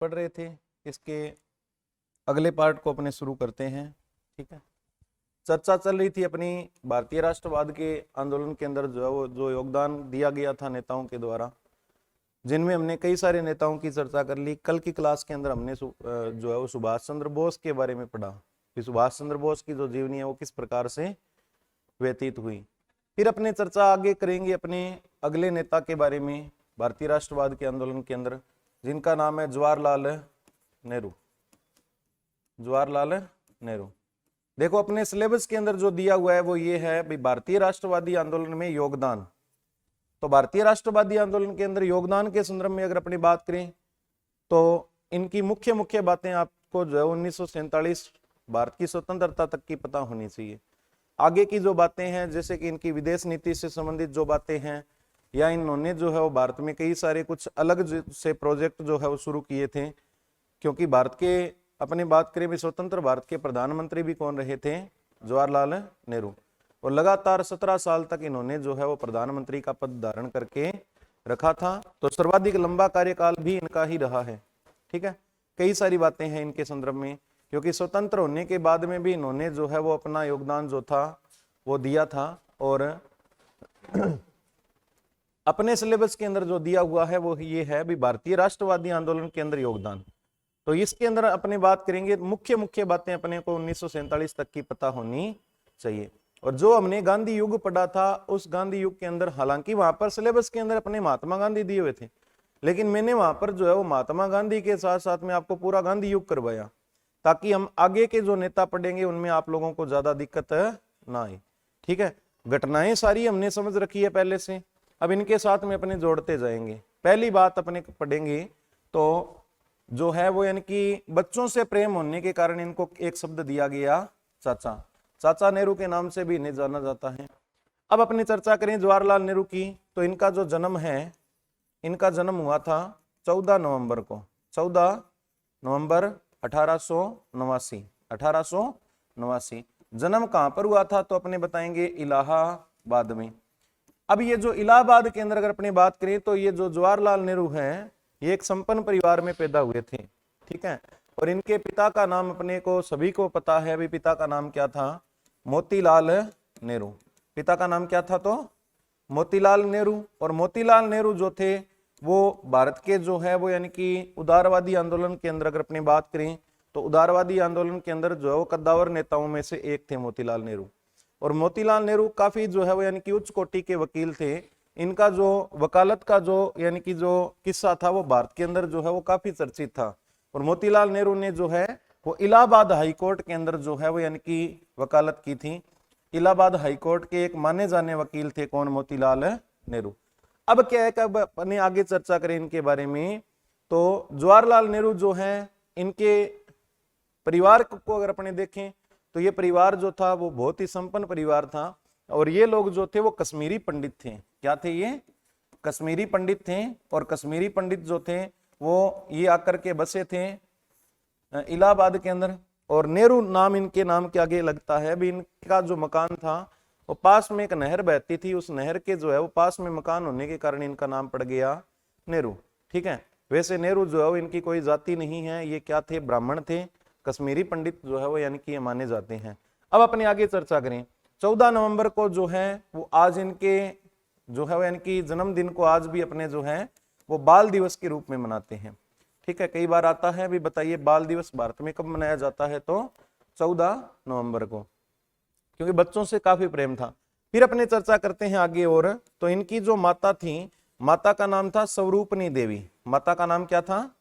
पढ़ रहे थे, इसके अगले पार्ट को अपने शुरू करते हैं। ठीक है, चर्चा चल रही थी अपनी भारतीय राष्ट्रवाद के आंदोलन के अंदर जो है वो जो योगदान दिया गया था नेताओं के द्वारा, जिनमें हमने कई सारे नेताओं की चर्चा कर ली। कल की क्लास के अंदर हमने जो है वो सुभाष चंद्र बोस के बारे में पढ़ा कि सुभाष चंद्र बोस की जो जीवनी है वो किस प्रकार से व्यतीत हुई। फिर अपने चर्चा आगे करेंगे अपने अगले नेता के बारे में भारतीय राष्ट्रवाद के आंदोलन के अंदर, जिनका नाम है जवाहरलाल नेहरू। जवाहरलाल नेहरू। देखो अपने सिलेबस के अंदर जो दिया हुआ है वो ये है भाई, भारतीय राष्ट्रवादी आंदोलन में योगदान। तो भारतीय राष्ट्रवादी आंदोलन के अंदर योगदान के संदर्भ में अगर अपनी बात करें तो इनकी मुख्य मुख्य बातें आपको जो है 1947 भारत की स्वतंत्रता तक की पता होनी चाहिए। आगे की जो बातें हैं जैसे कि इनकी विदेश नीति से संबंधित जो बातें हैं, या इन्होंने जो है वो भारत में कई सारे कुछ अलग से प्रोजेक्ट जो है वो शुरू किए थे, क्योंकि भारत के अपनी बात करें भी स्वतंत्र भारत के प्रधानमंत्री भी कौन रहे थे? जवाहरलाल नेहरू। और लगातार 17 साल तक इन्होंने जो है वो प्रधानमंत्री का पद धारण करके रखा था। तो सर्वाधिक लंबा कार्यकाल भी इनका ही रहा है। ठीक है, कई सारी बातें हैं इनके संदर्भ में, क्योंकि स्वतंत्र होने के बाद में भी इन्होंने जो है वो अपना योगदान जो था वो दिया था। और अपने सिलेबस के अंदर जो दिया हुआ है वो ये है भी भारतीय राष्ट्रवादी आंदोलन के अंदर योगदान। तो इसके अंदर अपने बात करेंगे, मुख्य मुख्य बातें अपने को 1947 तक की पता होनी चाहिए। और जो हमने गांधी युग पढ़ा था उस गांधी युग के अंदर, हालांकि वहां पर सिलेबस के अंदर अपने महात्मा गांधी दिए हुए थे, लेकिन मैंने वहां पर जो है वो महात्मा गांधी के साथ साथ में आपको पूरा गांधी युग करवाया, ताकि हम आगे के जो नेता पढ़ेंगे उनमें आप लोगों को ज्यादा दिक्कत ना आए। ठीक है, घटनाएं सारी हमने समझ रखी है पहले से, अब इनके साथ में अपने जोड़ते जाएंगे। पहली बात अपने पढ़ेंगे तो जो है वो यानी कि बच्चों से प्रेम होने के कारण इनको एक शब्द दिया गया चाचा। चाचा नेहरू के नाम से भी इन्हें जाना जाता है। अब अपनी चर्चा करें जवाहरलाल नेहरू की, तो इनका जो जन्म है, इनका जन्म हुआ था 14 नवंबर को, 14 नवंबर 1889। जन्म कहां पर हुआ था? तो अपने बताएंगे इलाहाबाद में। अब ये जो इलाहाबाद के अंदर अगर अपनी बात करें तो ये जो जवाहरलाल नेहरू हैं ये एक संपन्न परिवार में पैदा हुए थे। ठीक है, और इनके पिता का नाम अपने को सभी को पता है भी, पिता का नाम क्या था? मोतीलाल नेहरू। पिता का नाम क्या था? तो मोतीलाल नेहरू। और मोतीलाल नेहरू जो थे वो भारत के जो है वो यानी कि उदारवादी आंदोलन के अंदर अगर अपनी बात करें तो उदारवादी आंदोलन के अंदर जो है वो कद्दावर नेताओं में से एक थे मोतीलाल नेहरू। और मोतीलाल नेहरू काफी जो है वो यानी कि उच्च कोटि के वकील थे। इनका जो वकालत का जो यानी कि जो किस्सा था वो भारत के अंदर जो है वो काफी चर्चित था। और मोतीलाल नेहरू ने जो है वो इलाहाबाद हाई कोर्ट के अंदर जो है वो यानी कि वकालत की थी। इलाहाबाद हाई कोर्ट के एक माने जाने वकील थे कौन? मोतीलाल नेहरू। अब क्या है कि अब अपने आगे चर्चा करें इनके बारे में, तो जवाहरलाल नेहरू जो है इनके परिवार को अगर अपने देखें तो ये परिवार जो था वो बहुत ही संपन्न परिवार था। और ये लोग जो थे वो कश्मीरी पंडित थे। क्या थे ये? कश्मीरी पंडित थे। और कश्मीरी पंडित जो थे वो ये आकर के बसे थे इलाहाबाद के अंदर। और नेहरू नाम इनके नाम के आगे लगता है भी। इनका जो मकान था वो पास में एक नहर बहती थी, उस नहर के जो है वो पास में मकान होने के कारण इनका नाम पड़ गया नेहरू। ठीक है, वैसे नेहरू जो है वो इनकी कोई जाति नहीं है, ये क्या थे? ब्राह्मण थे। कश्मीरी पंडित जो है वो यानी कि माने जाते हैं। अब अपने आगे चर्चा करें, 14 नवंबर को जो है वो आज इनके जो है वो यानी कि जन्मदिन को आज भी अपने जो है वो बाल दिवस के रूप में मनाते हैं। ठीक है, कई बार आता है भी बताइए बाल दिवस भारत में कब मनाया जाता है? तो 14 नवंबर को, क्योंकि बच्चों से काफी प्रेम था। फिर अपने चर्चा करते हैं आगे। और तो इनकी जो माता थी, माता का नाम था स्वरूपनी देवी। माता का नाम क्या था?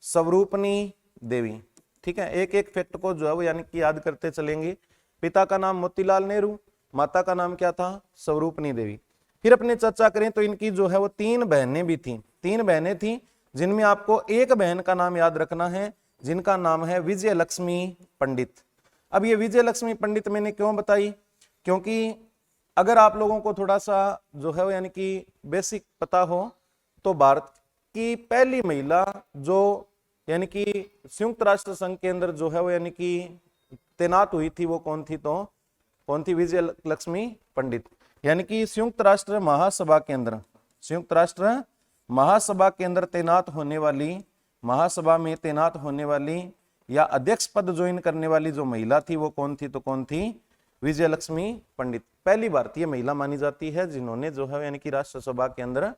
स्वरूपनी देवी। ठीक है, एक एक फैक्ट को जो है वो यानी कि याद करते चलेंगे। पिता का नाम मोतीलाल नेहरू, माता का नाम क्या था? स्वरूपनी देवी। फिर अपने चर्चा करें तो इनकी जो है वो 3 बहनें भी थी। 3 बहनें थी, जिनमें आपको एक बहन का नाम याद रखना है, जिनका नाम है विजय लक्ष्मी पंडित। अब ये विजय लक्ष्मी पंडित मैंने क्यों बताई? क्योंकि अगर आप लोगों को थोड़ा सा जो है वो यानी कि बेसिक पता हो तो भारत की पहली महिला जो यानी कि संयुक्त राष्ट्र संघ के अंदर जो है वो यानी कि तैनात हुई थी वो कौन थी? तो कौन थी? विजय लक्ष्मी पंडित। यानी कि संयुक्त राष्ट्र महासभा के अंदर, संयुक्त राष्ट्र महासभा के अंदर तैनात होने वाली महासभा में तैनात होने वाली या अध्यक्ष पद ज्वाइन करने वाली जो महिला थी वो कौन थी, तो कौन थी, विजयलक्ष्मी पंडित। पहली भारतीय महिला मानी जाती है जिन्होंने जो है यानी कि राष्ट्रसभा के अंदर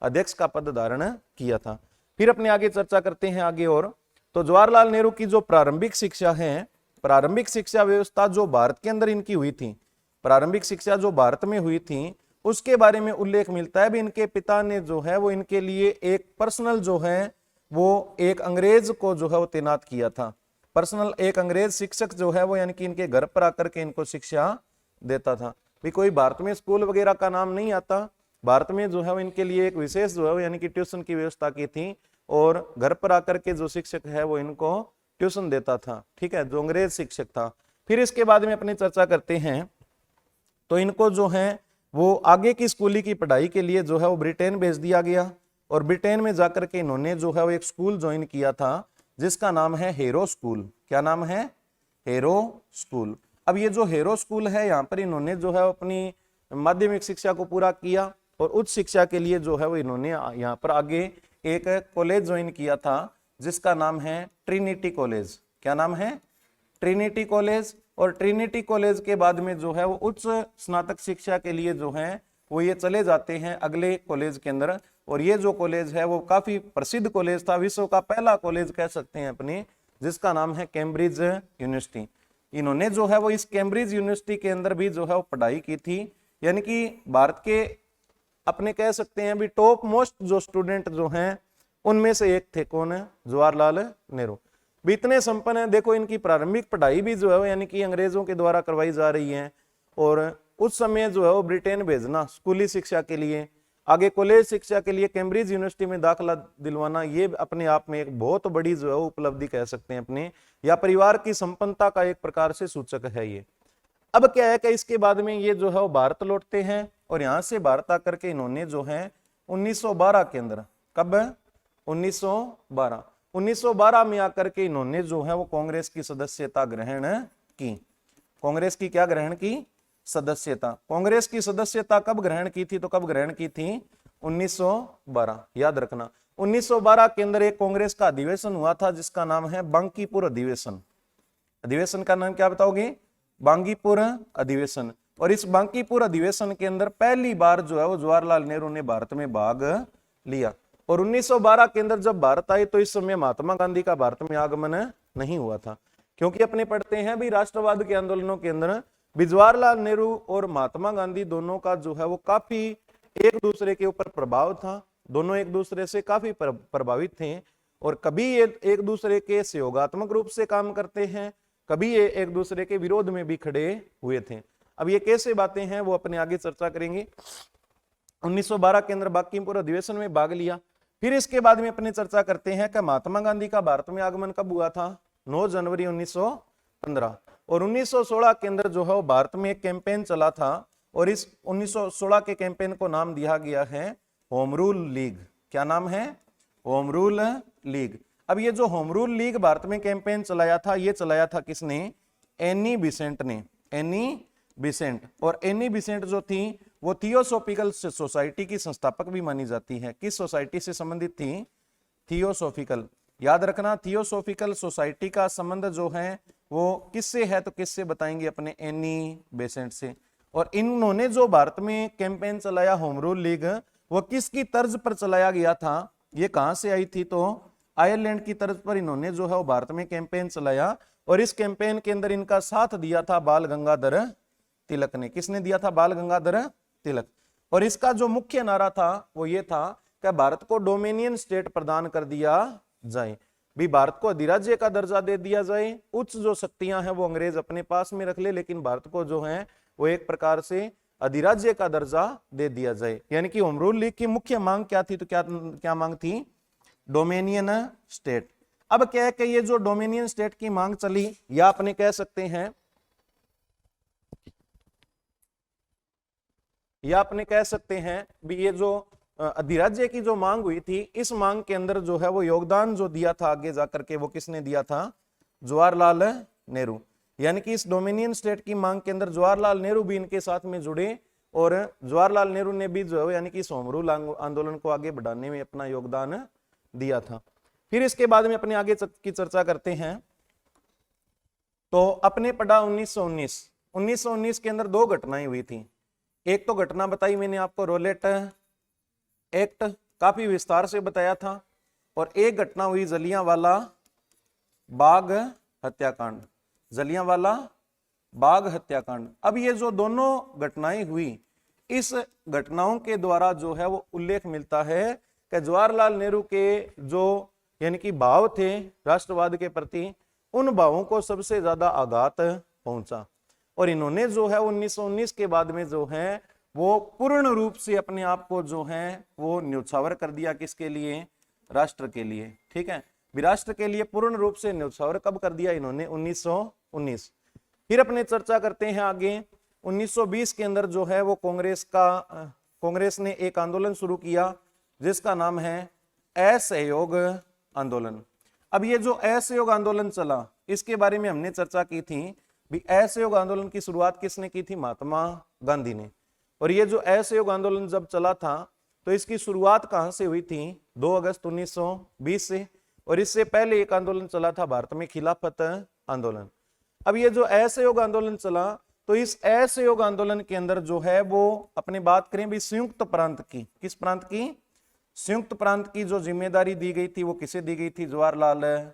अध्यक्ष का पद धारण किया था। फिर अपने आगे चर्चा करते हैं आगे और, तो जवाहरलाल नेहरू की जो प्रारंभिक शिक्षा है, प्रारंभिक शिक्षा व्यवस्था जो भारत के अंदर इनकी हुई थी, प्रारंभिक शिक्षा जो भारत में हुई थी, उसके बारे में उल्लेख मिलता है भी इनके पिता ने जो है वो इनके लिए एक पर्सनल जो है वो एक अंग्रेज को जो है वो तैनात किया था। पर्सनल एक अंग्रेज शिक्षक जो है वो यानी कि इनके घर पर आकर के इनको शिक्षा देता था। भी कोई भारत में स्कूल वगैरह का नाम नहीं आता, भारत में जो है वो इनके लिए एक विशेष जो है यानी कि ट्यूशन की व्यवस्था की थी और घर पर आकर के जो शिक्षक है वो इनको ट्यूशन देता था, ठीक है, जो अंग्रेज शिक्षक था। फिर इसके बाद में अपनी चर्चा करते हैं, तो इनको जो है वो आगे की स्कूली की पढ़ाई के लिए जो है वो ब्रिटेन भेज दिया गया और ब्रिटेन में जाकर के इन्होंने जो है वो एक स्कूल ज्वाइन किया था जिसका नाम है हेरो स्कूल। क्या नाम है, हेरो स्कूल। अब ये जो हेरो स्कूल है यहाँ पर इन्होंने जो है अपनी माध्यमिक शिक्षा को पूरा किया और उच्च शिक्षा के लिए जो है वो इन्होंने यहाँ पर आगे एक कॉलेज ज्वाइन किया था जिसका नाम है ट्रिनिटी कॉलेज। क्या नाम है, ट्रिनिटी कॉलेज। और ट्रिनिटी कॉलेज के बाद में जो है वो उच्च स्नातक शिक्षा के लिए जो है वो ये चले जाते हैं अगले कॉलेज के अंदर। और ये जो कॉलेज है वो काफी प्रसिद्ध कॉलेज था, विश्व का पहला कॉलेज कह सकते हैं अपने, जिसका नाम है कैम्ब्रिज यूनिवर्सिटी। इन्होंने जो है वो इस कैम्ब्रिज यूनिवर्सिटी के अंदर भी जो है वो पढ़ाई की थी, यानी कि भारत के अपने कह सकते हैं भी टॉप मोस्ट जो स्टूडेंट जो हैं उनमें से एक थे। कौन है, जवाहरलाल नेहरू। भी इतने संपन्न है, देखो इनकी प्रारंभिक पढ़ाई भी जो है यानी कि अंग्रेजों के द्वारा करवाई जा रही है और उस समय जो है वो ब्रिटेन भेजना स्कूली शिक्षा के लिए, आगे कॉलेज शिक्षा के लिए कैम्ब्रिज यूनिवर्सिटी में दाखिला दिलवाना, ये अपने आप में एक बहुत बड़ी जो है उपलब्धि कह सकते हैं अपने, या परिवार की संपन्नता का एक प्रकार से सूचक है ये। अब क्या है कि इसके बाद में ये जो है वो भारत लौटते हैं और यहाँ से भारत आकर के इन्होंने जो है 1912 के अंदर, कब, 1912 में आकर के इन्होंने जो है वो कांग्रेस की सदस्यता ग्रहण की। कांग्रेस की क्या ग्रहण की, सदस्यता। कांग्रेस की सदस्यता कब ग्रहण की थी, तो कब ग्रहण की थी, 1912, याद रखना। 1912 के अंदर एक कांग्रेस का अधिवेशन हुआ था जिसका नाम है बांकीपुर अधिवेशन। अधिवेशन का नाम क्या बताओगे, बांकीपुर अधिवेशन। और इस बांकीपुर अधिवेशन के अंदर पहली बार जो है वो जवाहरलाल नेहरू ने भारत में भाग लिया। और 1912 के अंदर जब भारत आई तो इस समय महात्मा गांधी का भारत में आगमन नहीं हुआ था, क्योंकि अपने पढ़ते हैं भी राष्ट्रवाद के आंदोलनों के अंदर भी जवाहरलाल नेहरू और महात्मा गांधी दोनों का जो है वो काफी एक दूसरे के ऊपर प्रभाव था, दोनों एक दूसरे से काफी प्रभावित थे और कभी ये एक दूसरे के सहयोगात्मक रूप से काम करते हैं, कभी ये एक दूसरे के विरोध में भी खड़े हुए थे। अब ये कैसे बातें हैं वो अपने आगे चर्चा करेंगे। 1912 के अंदर बांकीपुर अधिवेशन में भाग लिया। फिर इसके बाद में अपने चर्चा करते हैं कि महात्मा गांधी का भारत में आगमन कब हुआ था, 9 जनवरी 1915। और 1916 के अंदर जो है वो भारत में एक कैंपेन चला था और इस 1916 के कैंपेन को नाम दिया गया है होम रूल लीग। क्या नाम है, होम रूल लीग। अब ये जो होम रूल लीग भारत में कैंपेन चलाया था, ये चलाया था किसने, एनी बिसेंट ने, एनी बिसेंट। और एनी बिसेंट जो थी वो थियोसॉफिकल सोसाइटी की संस्थापक भी मानी जाती है। किस सोसाइटी से संबंधित थी, थियोसॉफिकल। याद रखना, थियोसॉफिकल सोसाइटी का संबंध जो है वो किससे है, तो किससे बताएंगे, अपने एनी बेसेंट से। और इन्होंने जो भारत में कैंपेन चलाया होम रूल लीग, वो किसकी तर्ज पर चलाया गया था, ये कहां से आई थी, तो आयरलैंड की तर्ज पर इन्होंने जो है वो भारत में कैंपेन चलाया। और इस कैंपेन के अंदर इनका साथ दिया था बाल गंगाधर तिलक ने। किसने दिया था, बाल गंगाधर तिलक। और इसका जो मुख्य नारा था वो ये था कि भारत को डोमिनियन स्टेट प्रदान कर दिया जाए, भी भारत को अधिराज्य का दर्जा दे दिया जाए, उच्च जो शक्तियां हैं वो अंग्रेज अपने पास में रख ले, लेकिन भारत को जो है वो एक प्रकार से अधिराज्य का दर्जा दे दिया जाए। यानी कि होम रूल लीग की मुख्य मांग क्या थी, तो क्या मांग थी, डोमिनियन स्टेट। अब क्या है कि ये जो डोमिनियन स्टेट की मांग चली, या अपने कह सकते हैं, या अपने कह सकते हैं भी ये जो अधिराज्य की जो मांग हुई थी, इस मांग के अंदर जो है वो योगदान जो दिया था आगे जाकर के वो किसने दिया था, जवाहरलाल नेहरू। यानी कि इस डोमिनियन स्टेट की मांग के अंदर जवाहरलाल नेहरू भी इनके साथ में जुड़े और जवाहरलाल नेहरू ने भी जो है यानी कि इस होम रूल आंदोलन को आगे बढ़ाने में अपना योगदान दिया था। फिर इसके बाद में अपने आगे की चर्चा करते हैं। तो अपने पढ़ा 1919 के अंदर दो घटनाएं हुई थी। एक तो घटना बताई मैंने आपको रोलेट एक्ट, काफी विस्तार से बताया था, और एक घटना हुई जलियांवाला बाग हत्याकांड, जलियांवाला बाग हत्याकांड। अब ये जो दोनों घटनाएं हुई, इस घटनाओं के द्वारा जो है वो उल्लेख मिलता है कि जवाहरलाल नेहरू के जो यानी कि भाव थे राष्ट्रवाद के प्रति, उन भावों को सबसे ज्यादा आघात पहुंचा, और इन्होंने जो है 1919 के बाद में जो है वो पूर्ण रूप से अपने आप को जो है वो न्यौछावर कर दिया। किसके लिए? राष्ट्र के लिए। ठीक है, विराष्ट्र के लिए पूर्ण रूप से न्यौछावर कब कर दिया इन्होंने? 1919। फिर अपने चर्चा करते हैं आगे। 1920 के अंदर जो है वो कांग्रेस ने एक आंदोलन शुरू किया जिसका नाम है असहयोग आंदोलन। अब ये जो असहयोग आंदोलन चला, इसके बारे में हमने चर्चा की थी भी। असहयोग आंदोलन की शुरुआत किसने की थी? महात्मा गांधी ने। और ये जो असहयोग आंदोलन जब चला था तो इसकी शुरुआत कहां से हुई थी? 2 अगस्त 1920 से। और इससे पहले एक आंदोलन चला था भारत में, खिलाफत आंदोलन। अब ये जो असहयोग आंदोलन चला, तो इस असहयोग आंदोलन के अंदर जो है वो अपनी बात करें भी संयुक्त प्रांत की, किस प्रांत की? संयुक्त प्रांत की जो जिम्मेदारी दी गई थी वो किसे दी गई थी? जवाहरलाल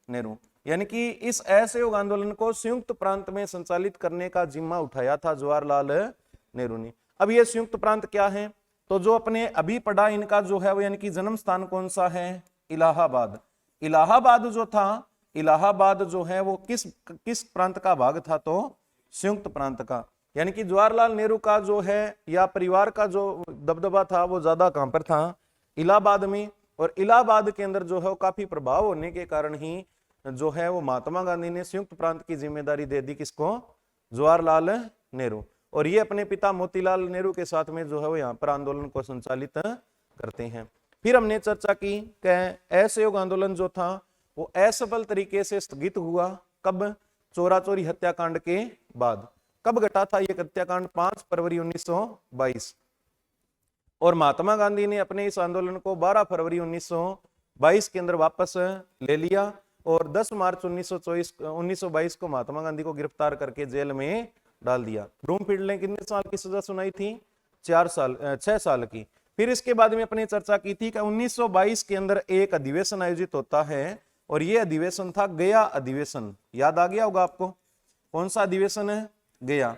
नेहरू। यानी कि इस असहयोग आंदोलन को संयुक्त प्रांत में संचालित करने का जिम्मा उठाया था जवाहरलाल नेहरू ने। अब ये संयुक्त प्रांत क्या है? तो जो अपने अभी पढ़ा, इनका जो है वो यानी कि जन्म स्थान कौन सा है? इलाहाबाद। इलाहाबाद जो था, इलाहाबाद जो है वो किस प्रांत का भाग था? तो संयुक्त प्रांत का। यानी कि जवाहरलाल नेहरू का जो है या परिवार का जो दबदबा था वो ज्यादा कहां पर था? इलाहाबाद में। और इलाहाबाद के अंदर जो है वो काफी प्रभाव होने के कारण ही जो है वो महात्मा गांधी ने संयुक्त प्रांत की जिम्मेदारी दे दी किसको? जवाहरलाल नेहरू। और ये अपने पिता मोतीलाल नेहरू के साथ में जो है वो यहाँ पर आंदोलन को संचालित करते हैं। फिर हमने चर्चा की कि असहयोग आंदोलन जो था वो असफल तरीके से स्थगित हुआ। कब? चोरा चोरी हत्याकांड के बाद। कब घटा था ये हत्याकांड? 5 फरवरी 1922। और महात्मा गांधी ने अपने इस आंदोलन को 12 फरवरी 1922 के अंदर वापस ले लिया, और 10 मार्च 1922 को महात्मा गांधी को गिरफ्तार करके जेल में डाल दिया। ब्रूमफील्ड ने कितने साल की सजा सुनाई थी? 6 साल की। फिर इसके बाद में अपने चर्चा की थी कि 1922 के अंदर एक अधिवेशन आयोजित होता है, और ये अधिवेशन था गया अधिवेशन। याद आ गया होगा आपको, कौन सा अधिवेशन है? गया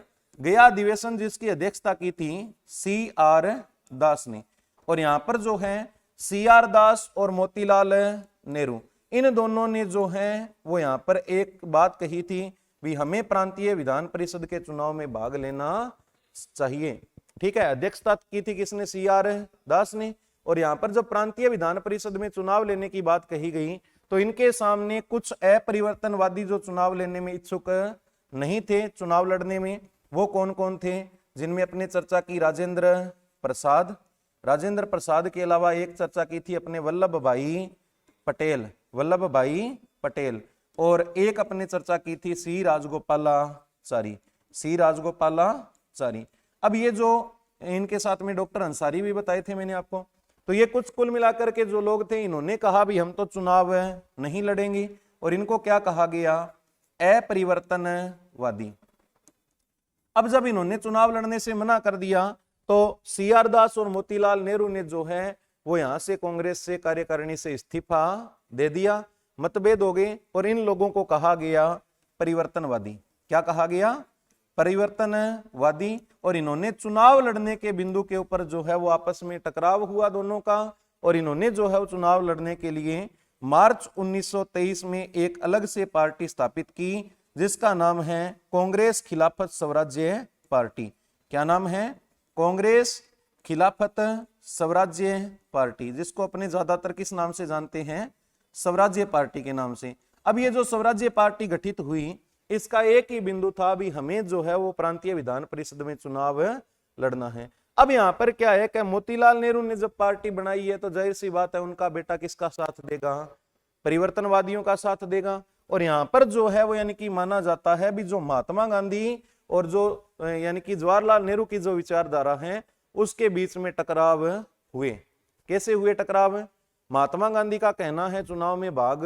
अधिवेशन, जिसकी अध्यक्षता की थी CR दास ने। और यहां पर जो है CR दास और मोतीलाल नेहरू, इन दोनों ने जो है वो यहां पर एक बात कही थी भी हमें प्रांतीय विधान परिषद के चुनाव में भाग लेना चाहिए। ठीक है, अध्यक्षता की थी किसने? CR दास ने। और यहां पर जब प्रांतीय विधान परिषद में चुनाव लेने की बात कही गई तो इनके सामने कुछ अपरिवर्तनवादी जो चुनाव लेने में इच्छुक नहीं थे, चुनाव लड़ने में, वो कौन कौन थे? जिनमें अपने चर्चा की राजेंद्र प्रसाद के अलावा एक चर्चा की थी अपने वल्लभ भाई पटेल, और एक अपने चर्चा की थी सी राजगोपालाचारी। अब ये जो इनके साथ में डॉक्टर अंसारी भी बताए थे मैंने आपको। तो ये कुछ कुल मिलाकर के जो लोग थे, इन्होंने कहा भी हम तो चुनाव नहीं लड़ेंगे, और इनको क्या कहा गया? अपरिवर्तनवादी। अब जब इन्होंने चुनाव लड़ने से मना कर दिया तो CR दास और मोतीलाल नेहरू ने जो है वो यहां से कांग्रेस से, कार्यकारिणी से इस्तीफा दे दिया। मतभेद हो गए और इन लोगों को कहा गया परिवर्तनवादी। क्या कहा गया? परिवर्तनवादी। और इन्होंने चुनाव लड़ने के बिंदु के ऊपर जो है वो आपस में टकराव हुआ दोनों का, और इन्होंने जो है वो चुनाव लड़ने के लिए मार्च 1923 में एक अलग से पार्टी स्थापित की जिसका नाम है कांग्रेस खिलाफत स्वराज्य पार्टी। क्या नाम है? कांग्रेस खिलाफत स्वराज्य पार्टी, जिसको अपने ज्यादातर किस नाम से जानते हैं? स्वराज्य पार्टी के नाम से। अब ये जो स्वराज्य पार्टी गठित हुई, इसका एक ही बिंदु था भी हमें जो है वो प्रांतीय विधान परिषद में चुनाव लड़ना है। अब यहाँ पर क्या है कि मोतीलाल नेहरू ने जब पार्टी बनाई है तो जाहिर सी बात है उनका बेटा किसका साथ देगा? परिवर्तनवादियों का साथ देगा। और यहाँ पर जो है वो यानी कि माना जाता है भी जो महात्मा गांधी और जो यानी कि जवाहरलाल नेहरू की जो विचारधारा है उसके बीच में टकराव हुए। कैसे हुए टकराव? महात्मा गांधी का कहना है चुनाव में भाग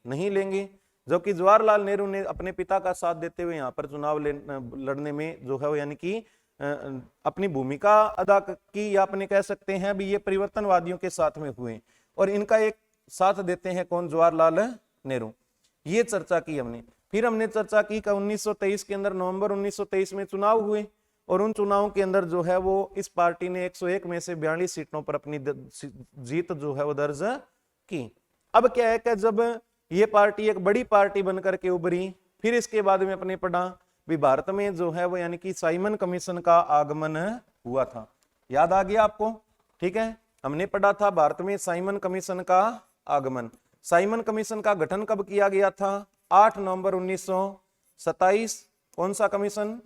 नहीं लेंगे, जबकि जवाहरलाल नेहरू ने अपने पिता का साथ देते हुए यहाँ पर चुनाव लड़ने में जो है वो यानी कि अपनी भूमिका अदा की, या अपने कह सकते हैं भी ये परिवर्तनवादियों के साथ में हुए और इनका एक साथ देते हैं कौन, जवाहरलाल नेहरू। ये चर्चा की हमने। फिर हमने चर्चा की कि 1923 के अंदर नवंबर 1923 में चुनाव हुए और उन चुनावों के अंदर जो है वो इस पार्टी ने 101 में से 42 सीटों पर अपनी जीत जो है वो दर्ज की। अब क्या है कि जब ये पार्टी एक बड़ी पार्टी बनकर के उभरी, फिर इसके बाद में अपने पढ़ा भी भारत में जो है वो यानी कि साइमन कमीशन का आगमन हुआ था। याद आ गया आपको? ठीक है, हमने पढ़ा था भारत में साइमन कमीशन का आगमन। साइमन कमीशन का गठन कब किया गया था? 8 नवंबर 1927। कौन सा कमीशन?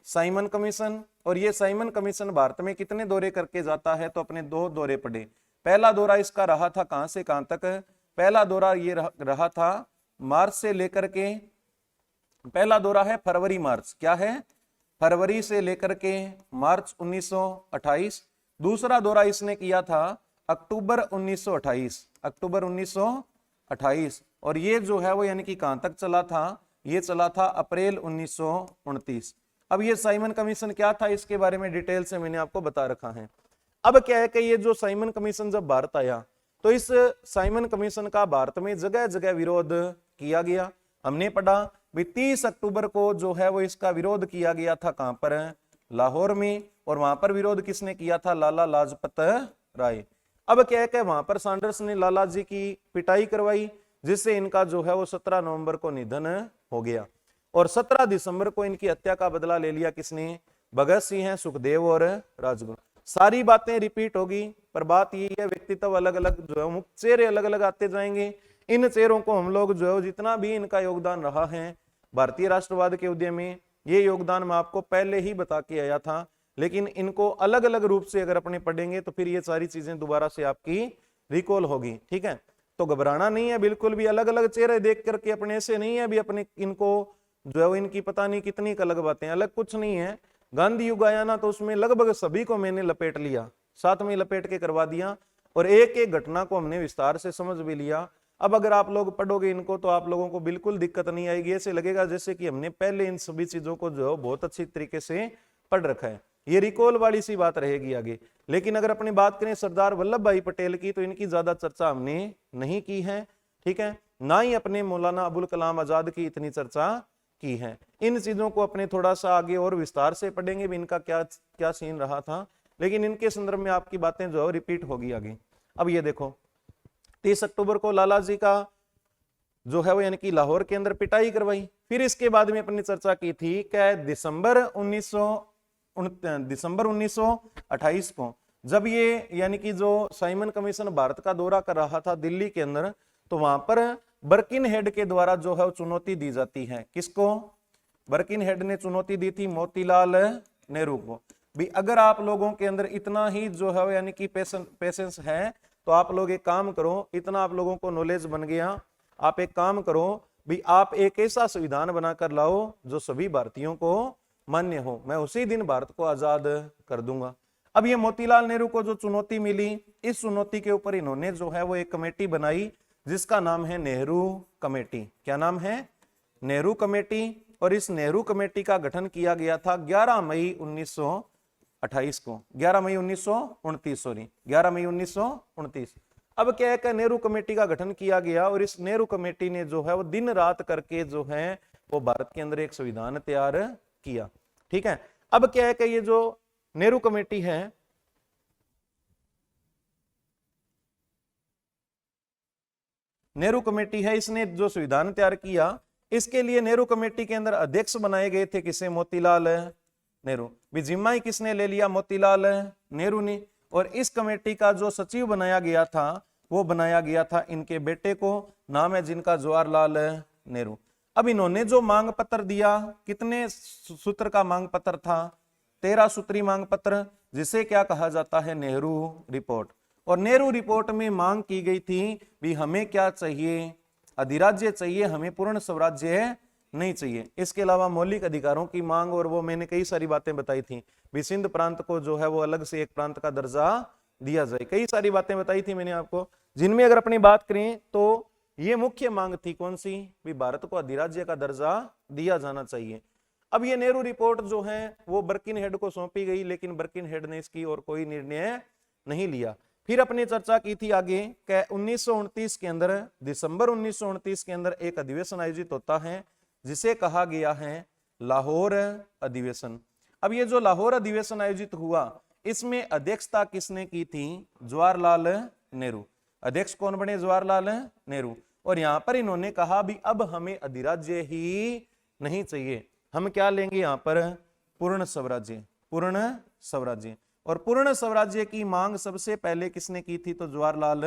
Simon commission. और ये साइमन कमीशन भारत में कितने दौरे करके जाता है? तो अपने 2 दौरे पढ़े। पहला दौरा इसका रहा था कहां से कहां तक? पहला दौरा ये रहा था मार्च से लेकर के, पहला दौरा है फरवरी मार्च, क्या है? फरवरी से लेकर के मार्च 1928। दूसरा दौरा इसने किया था अक्टूबर 1928, अक्टूबर 1928। और ये जो है वो यानी कि कहां तक चला था? ये चला था अप्रैल 1929। अब ये साइमन कमीशन क्या था, इसके बारे में डिटेल से मैंने आपको बता रखा है। अब क्या है कि ये जो साइमन कमीशन जब भारत आया तो इस साइमन कमीशन का भारत में जगह जगह विरोध किया गया। हमने पढ़ा भी 30 अक्टूबर को जो है वो इसका विरोध किया गया था, कहां पर? लाहौर में। और वहां पर विरोध किसने किया था? लाला लाजपत राय। अब क्या है कि वहां पर सैंडर्स ने लाला जी की पिटाई करवाई, जिससे इनका जो है वो 17 नवंबर को निधन हो गया। और 17 दिसंबर को इनकी हत्या का बदला ले लिया किसने? भगत सिंह, सुखदेव और राजगुरु। सारी बातें रिपीट होगी, पर बात यही है व्यक्तित्व अलग अलग जो है मुख्य चेहरे अलग अलग आते जाएंगे। इन चेहरों को हम लोग जो है जितना भी इनका योगदान रहा है भारतीय राष्ट्रवाद के उदय में, ये योगदान मैं आपको पहले ही बता के आया था, लेकिन इनको अलग अलग रूप से अगर अपने पढ़ेंगे तो फिर ये सारी चीजें दोबारा से आपकी रिकॉल होगी। ठीक है, तो घबराना नहीं है बिल्कुल भी। अलग अलग चेहरे देख करके अपने से नहीं है भी अपने इनको जो है वो इनकी पता नहीं कितनी अलग बातें, अलग कुछ नहीं है। गांधी युग आया ना तो उसमें लगभग सभी को मैंने लपेट लिया, साथ में लपेट के करवा दिया और एक एक घटना को हमने विस्तार से समझ भी लिया। अब अगर आप लोग पढ़ोगे इनको तो आप लोगों को बिल्कुल दिक्कत नहीं आएगी। ऐसे लगेगा जैसे कि हमने पहले इन सभी चीजों को जो है बहुत अच्छी तरीके से पढ़ रखा है। ये रिकॉल वाली सी बात रहेगी आगे। लेकिन अगर अपनी बात करें सरदार वल्लभ भाई पटेल की, तो इनकी ज्यादा चर्चा हमने नहीं की है। ठीक है, ना ही अपने मौलाना अबुल कलाम आजाद की इतनी चर्चा की है। इन चीजों को अपने थोड़ा सा आगे और विस्तार से पढ़ेंगे भी इनका क्या क्या सीन रहा था, लेकिन इनके संदर्भ में आपकी बातें जो है रिपीट होगी आगे। अब ये देखो 30 अक्टूबर को लाला जी का जो है वो यानी कि लाहौर के अंदर पिटाई करवाई। फिर इसके बाद में अपनी चर्चा की थी कि दिसंबर 1928 को जब ये यानी कि जो साइमन कमीशन भारत का दौरा कर रहा था दिल्ली के अंदर, तो वहां पर बर्किन हेड के द्वारा जो है चुनौती दी जाती है। किसको? बर्किन हेड ने चुनौती दी थी मोतीलाल नेहरू को भी अगर आप लोगों के अंदर इतना ही जो है यानी कि पेशेंस है तो आप लोग एक काम करो, इतना आप लोगों को नॉलेज बन गया, आप एक काम करो भी आप एक ऐसा संविधान बनाकर लाओ जो सभी भारतीयों को मान्य हो, मैं उसी दिन भारत को आजाद कर दूंगा। अब ये मोतीलाल नेहरू को जो चुनौती मिली, इस चुनौती के ऊपर इन्होंने जो है वो एक कमेटी बनाई जिसका नाम है नेहरू कमेटी। क्या नाम है? नेहरू कमेटी। और इस नेहरू कमेटी का गठन किया गया था 11 मई 1928 को, 11 मई 1929 सॉरी 11 मई 1929। अब क्या है कि नेहरू कमेटी का गठन किया गया और इस नेहरू कमेटी ने जो है वो दिन रात करके जो है वो भारत के अंदर एक संविधान तैयार किया। ठीक है, अब क्या है कि ये जो नेहरू कमेटी है, नेहरू कमेटी है, इसने जो संविधान तैयार किया, इसके लिए नेहरू कमेटी के अंदर अध्यक्ष बनाए गए थे किसे? मोतीलाल नेहरू। जिम्मा किसने ले लिया? मोतीलाल नेहरू ने। और इस कमेटी का जो सचिव बनाया गया था वो बनाया गया था इनके बेटे को, नाम है जिनका जवाहरलाल नेहरू। अब इन्होंने जो मांग पत्र दिया, कितने सूत्र का मांग पत्र था? 13 सूत्री मांग पत्र, जिसे क्या कहा जाता है? नेहरू रिपोर्ट। और नेहरू रिपोर्ट में मांग की गई थी भी हमें क्या चाहिए? अधिराज्य चाहिए, हमें पूर्ण स्वराज्य नहीं चाहिए। इसके अलावा मौलिक अधिकारों की मांग, और वो मैंने कई सारी बातें बताई थी भी सिंध प्रांत को जो है वो अलग से एक प्रांत का दर्जा दिया जाए। कई सारी बातें बताई थी मैंने आपको, जिनमें अगर अपनी बात करें तो ये मुख्य मांग थी कौन सी, भी भारत को अधिराज्य का दर्जा दिया जाना चाहिए। अब ये नेहरू रिपोर्ट जो है वो बर्किनहेड को सौंपी गई, लेकिन बर्किनहेड ने इसकी और कोई निर्णय नहीं लिया। फिर अपनी चर्चा की थी आगे कि 1929 के अंदर, दिसंबर 1929 के अंदर एक अधिवेशन आयोजित होता है जिसे कहा गया है लाहौर अधिवेशन। अब ये जो लाहौर अधिवेशन आयोजित हुआ, इसमें अध्यक्षता किसने की थी, जवाहरलाल नेहरू। अध्यक्ष कौन बने, जवाहरलाल नेहरू। और यहां पर इन्होंने कहा भी अब हमें अधिराज्य ही नहीं चाहिए, हम क्या लेंगे यहां पर, पूर्ण स्वराज्य, पूर्ण स्वराज्य। और पूर्ण स्वराज्य की मांग सबसे पहले किसने की थी, तो जवाहरलाल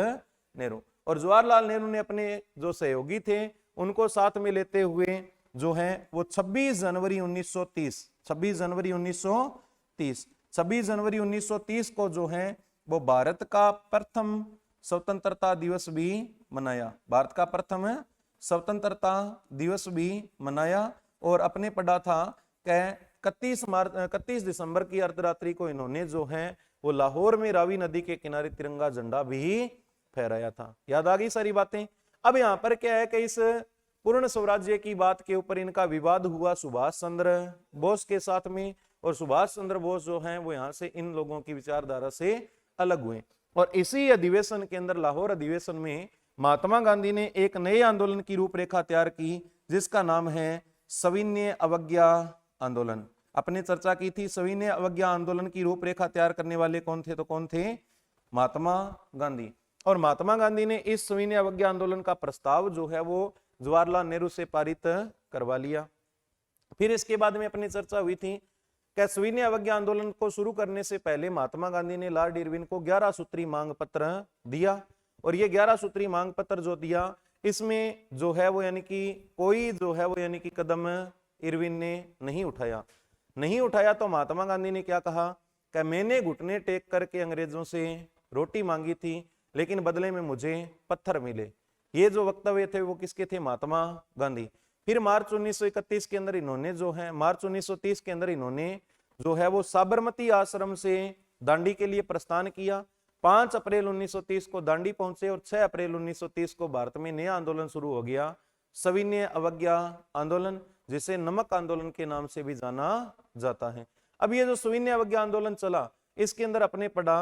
नेहरू। और जवाहरलाल नेहरू ने अपने जो सहयोगी थे उनको साथ में लेते हुए जो है वो 26 जनवरी 1930 को जो है वो भारत का प्रथम स्वतंत्रता दिवस भी मनाया, भारत का प्रथम स्वतंत्रता दिवस भी मनाया। और अपने पढ़ा था कि 31 दिसंबर की अर्धरात्रि को इन्होंने जो है वो लाहौर में रावी नदी के किनारे तिरंगा झंडा भी फहराया था। याद आ गई सारी बातें। अब यहां पर क्या है कि इस पूर्ण स्वराज्य की बात के ऊपर इनका विवाद हुआ सुभाष चंद्र बोस के साथ में, और सुभाष चंद्र बोस जो हैं वो यहां से इन लोगों की विचारधारा से अलग हुए। और इसी अधिवेशन के अंदर, लाहौर अधिवेशन में, महात्मा गांधी ने एक नए आंदोलन की रूपरेखा तैयार की जिसका नाम है सविनय अवज्ञा आंदोलन। अपने चर्चा की थी सविनय अवज्ञा आंदोलन की रूपरेखा तैयार करने वाले कौन थे, तो कौन थे, महात्मा गांधी। और महात्मा गांधी ने इस सविनय अवज्ञा आंदोलन का प्रस्ताव जो है वो जवाहरलाल नेहरू से पारित करवा लिया। फिर इसके बाद में अपनी चर्चा हुई थी कि सविनय अवज्ञा आंदोलन को शुरू करने से पहले महात्मा गांधी ने लॉर्ड इरविन को 11 सूत्री मांग पत्र दिया। और ये 11 सूत्री मांग पत्र जो दिया, इसमें जो है वो यानी कि कोई जो है वो यानी कि कदम इरविन ने नहीं उठाया। तो महात्मा गांधी ने क्या कहा कि मैंने घुटने टेक करके अंग्रेजों से रोटी मांगी थी, लेकिन बदले में मुझे पत्थर मिले। ये जो वक्तव्य थे वो किसके थे, महात्मा गांधी। फिर मार्च 1931 के अंदर इन्होंने जो है, मार्च 1930 के अंदर इन्होंने जो है वो साबरमती आश्रम से दांडी के लिए प्रस्थान किया। 5 अप्रैल 1930 को दांडी पहुंचे और 6 अप्रैल 1930 को भारत में नया आंदोलन शुरू हो गया, सविनय अवज्ञा आंदोलन, जिसे नमक आंदोलन के नाम से भी जाना जाता है। अब ये जो सविनय अवज्ञा आंदोलन चला, इसके अंदर अपने पढ़ा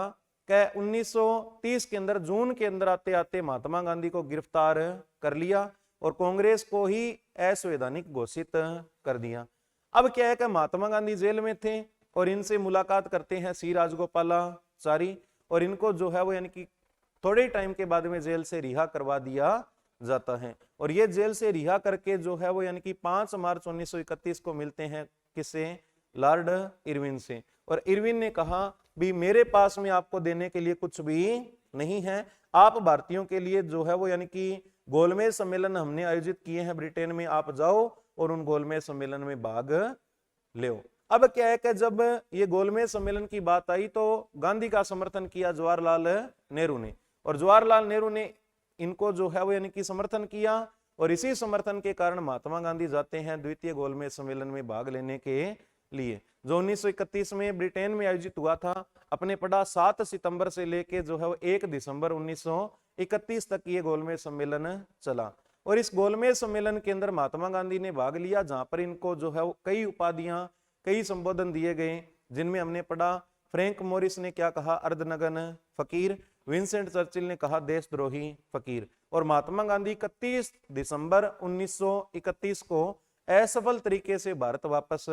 कि 1930 के अंदर जून के अंदर आते आते महात्मा गांधी को गिरफ्तार कर लिया और कांग्रेस को ही असंवैधानिक घोषित कर दिया। अब क्या है कि महात्मा गांधी जेल में थे और इनसे मुलाकात करते हैं सी राजगोपालाचारी, और इनको जो है वो यानी कि थोड़े टाइम के बाद में जेल से रिहा करवा दिया जाता है। और ये जेल से रिहा करके जो है वो यानी कि 5 मार्च 1931 को मिलते हैं किससे, लॉर्ड इरविन से। और इरविन ने कहा भी मेरे पास में आपको देने के लिए कुछ भी नहीं है, आप भारतीयों के लिए जो है वो यानी कि गोलमेज सम्मेलन हमने आयोजित किए हैं ब्रिटेन में, आप जाओ और उन गोलमेज सम्मेलन में भाग लो। अब क्या है कि जब ये गोलमेज सम्मेलन की बात आई तो गांधी का समर्थन किया जवाहरलाल नेहरू ने, और जवाहरलाल नेहरू ने इनको जो है वो यानी कि समर्थन किया। और इसी समर्थन के कारण महात्मा गांधी जाते हैं द्वितीय गोलमेज सम्मेलन में भाग लेने के लिए, जो 1931 में ब्रिटेन में आयोजित हुआ था। अपने पढ़ा 7 सितंबर से लेके जो है वो 1 दिसंबर 1931 तक ये गोलमेज सम्मेलन चला। और इस गोलमेज सम्मेलन के अंदर महात्मा गांधी ने भाग लिया, जहां पर इनको जो है वो कई उपाधियां, कई संबोधन दिए गए, जिनमें हमने पढ़ा फ्रैंक मोरिस ने क्या कहा, अर्धनग्न फकीर। विंसेंट चर्चिल ने कहा देशद्रोही फकीर। और महात्मा गांधी 31 दिसंबर 1931 को असफल तरीके से भारत वापस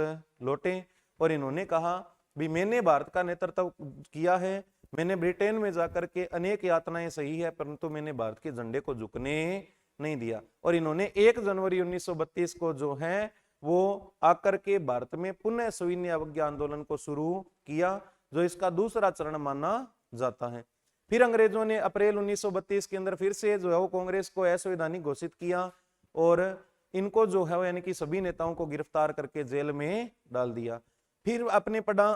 लौटे और इन्होंने कहा भी मैंने भारत का नेतृत्व किया है, मैंने ब्रिटेन में जाकर के अनेक यातनाएं सही है, परंतु मैंने भारत के झंडे को झुकने नहीं दिया। और इन्होंने 1 जनवरी 1932 को जो है वो आकर के भारत में पुनः सविनय अवज्ञा आंदोलन को शुरू किया, जो इसका दूसरा चरण माना जाता है। फिर अंग्रेजों ने अप्रैल 1932 के अंदर फिर से जो है वो कांग्रेस को असंवैधानिक घोषित किया और इनको जो है यानी कि सभी नेताओं को गिरफ्तार करके जेल में डाल दिया। फिर अपने पढ़ा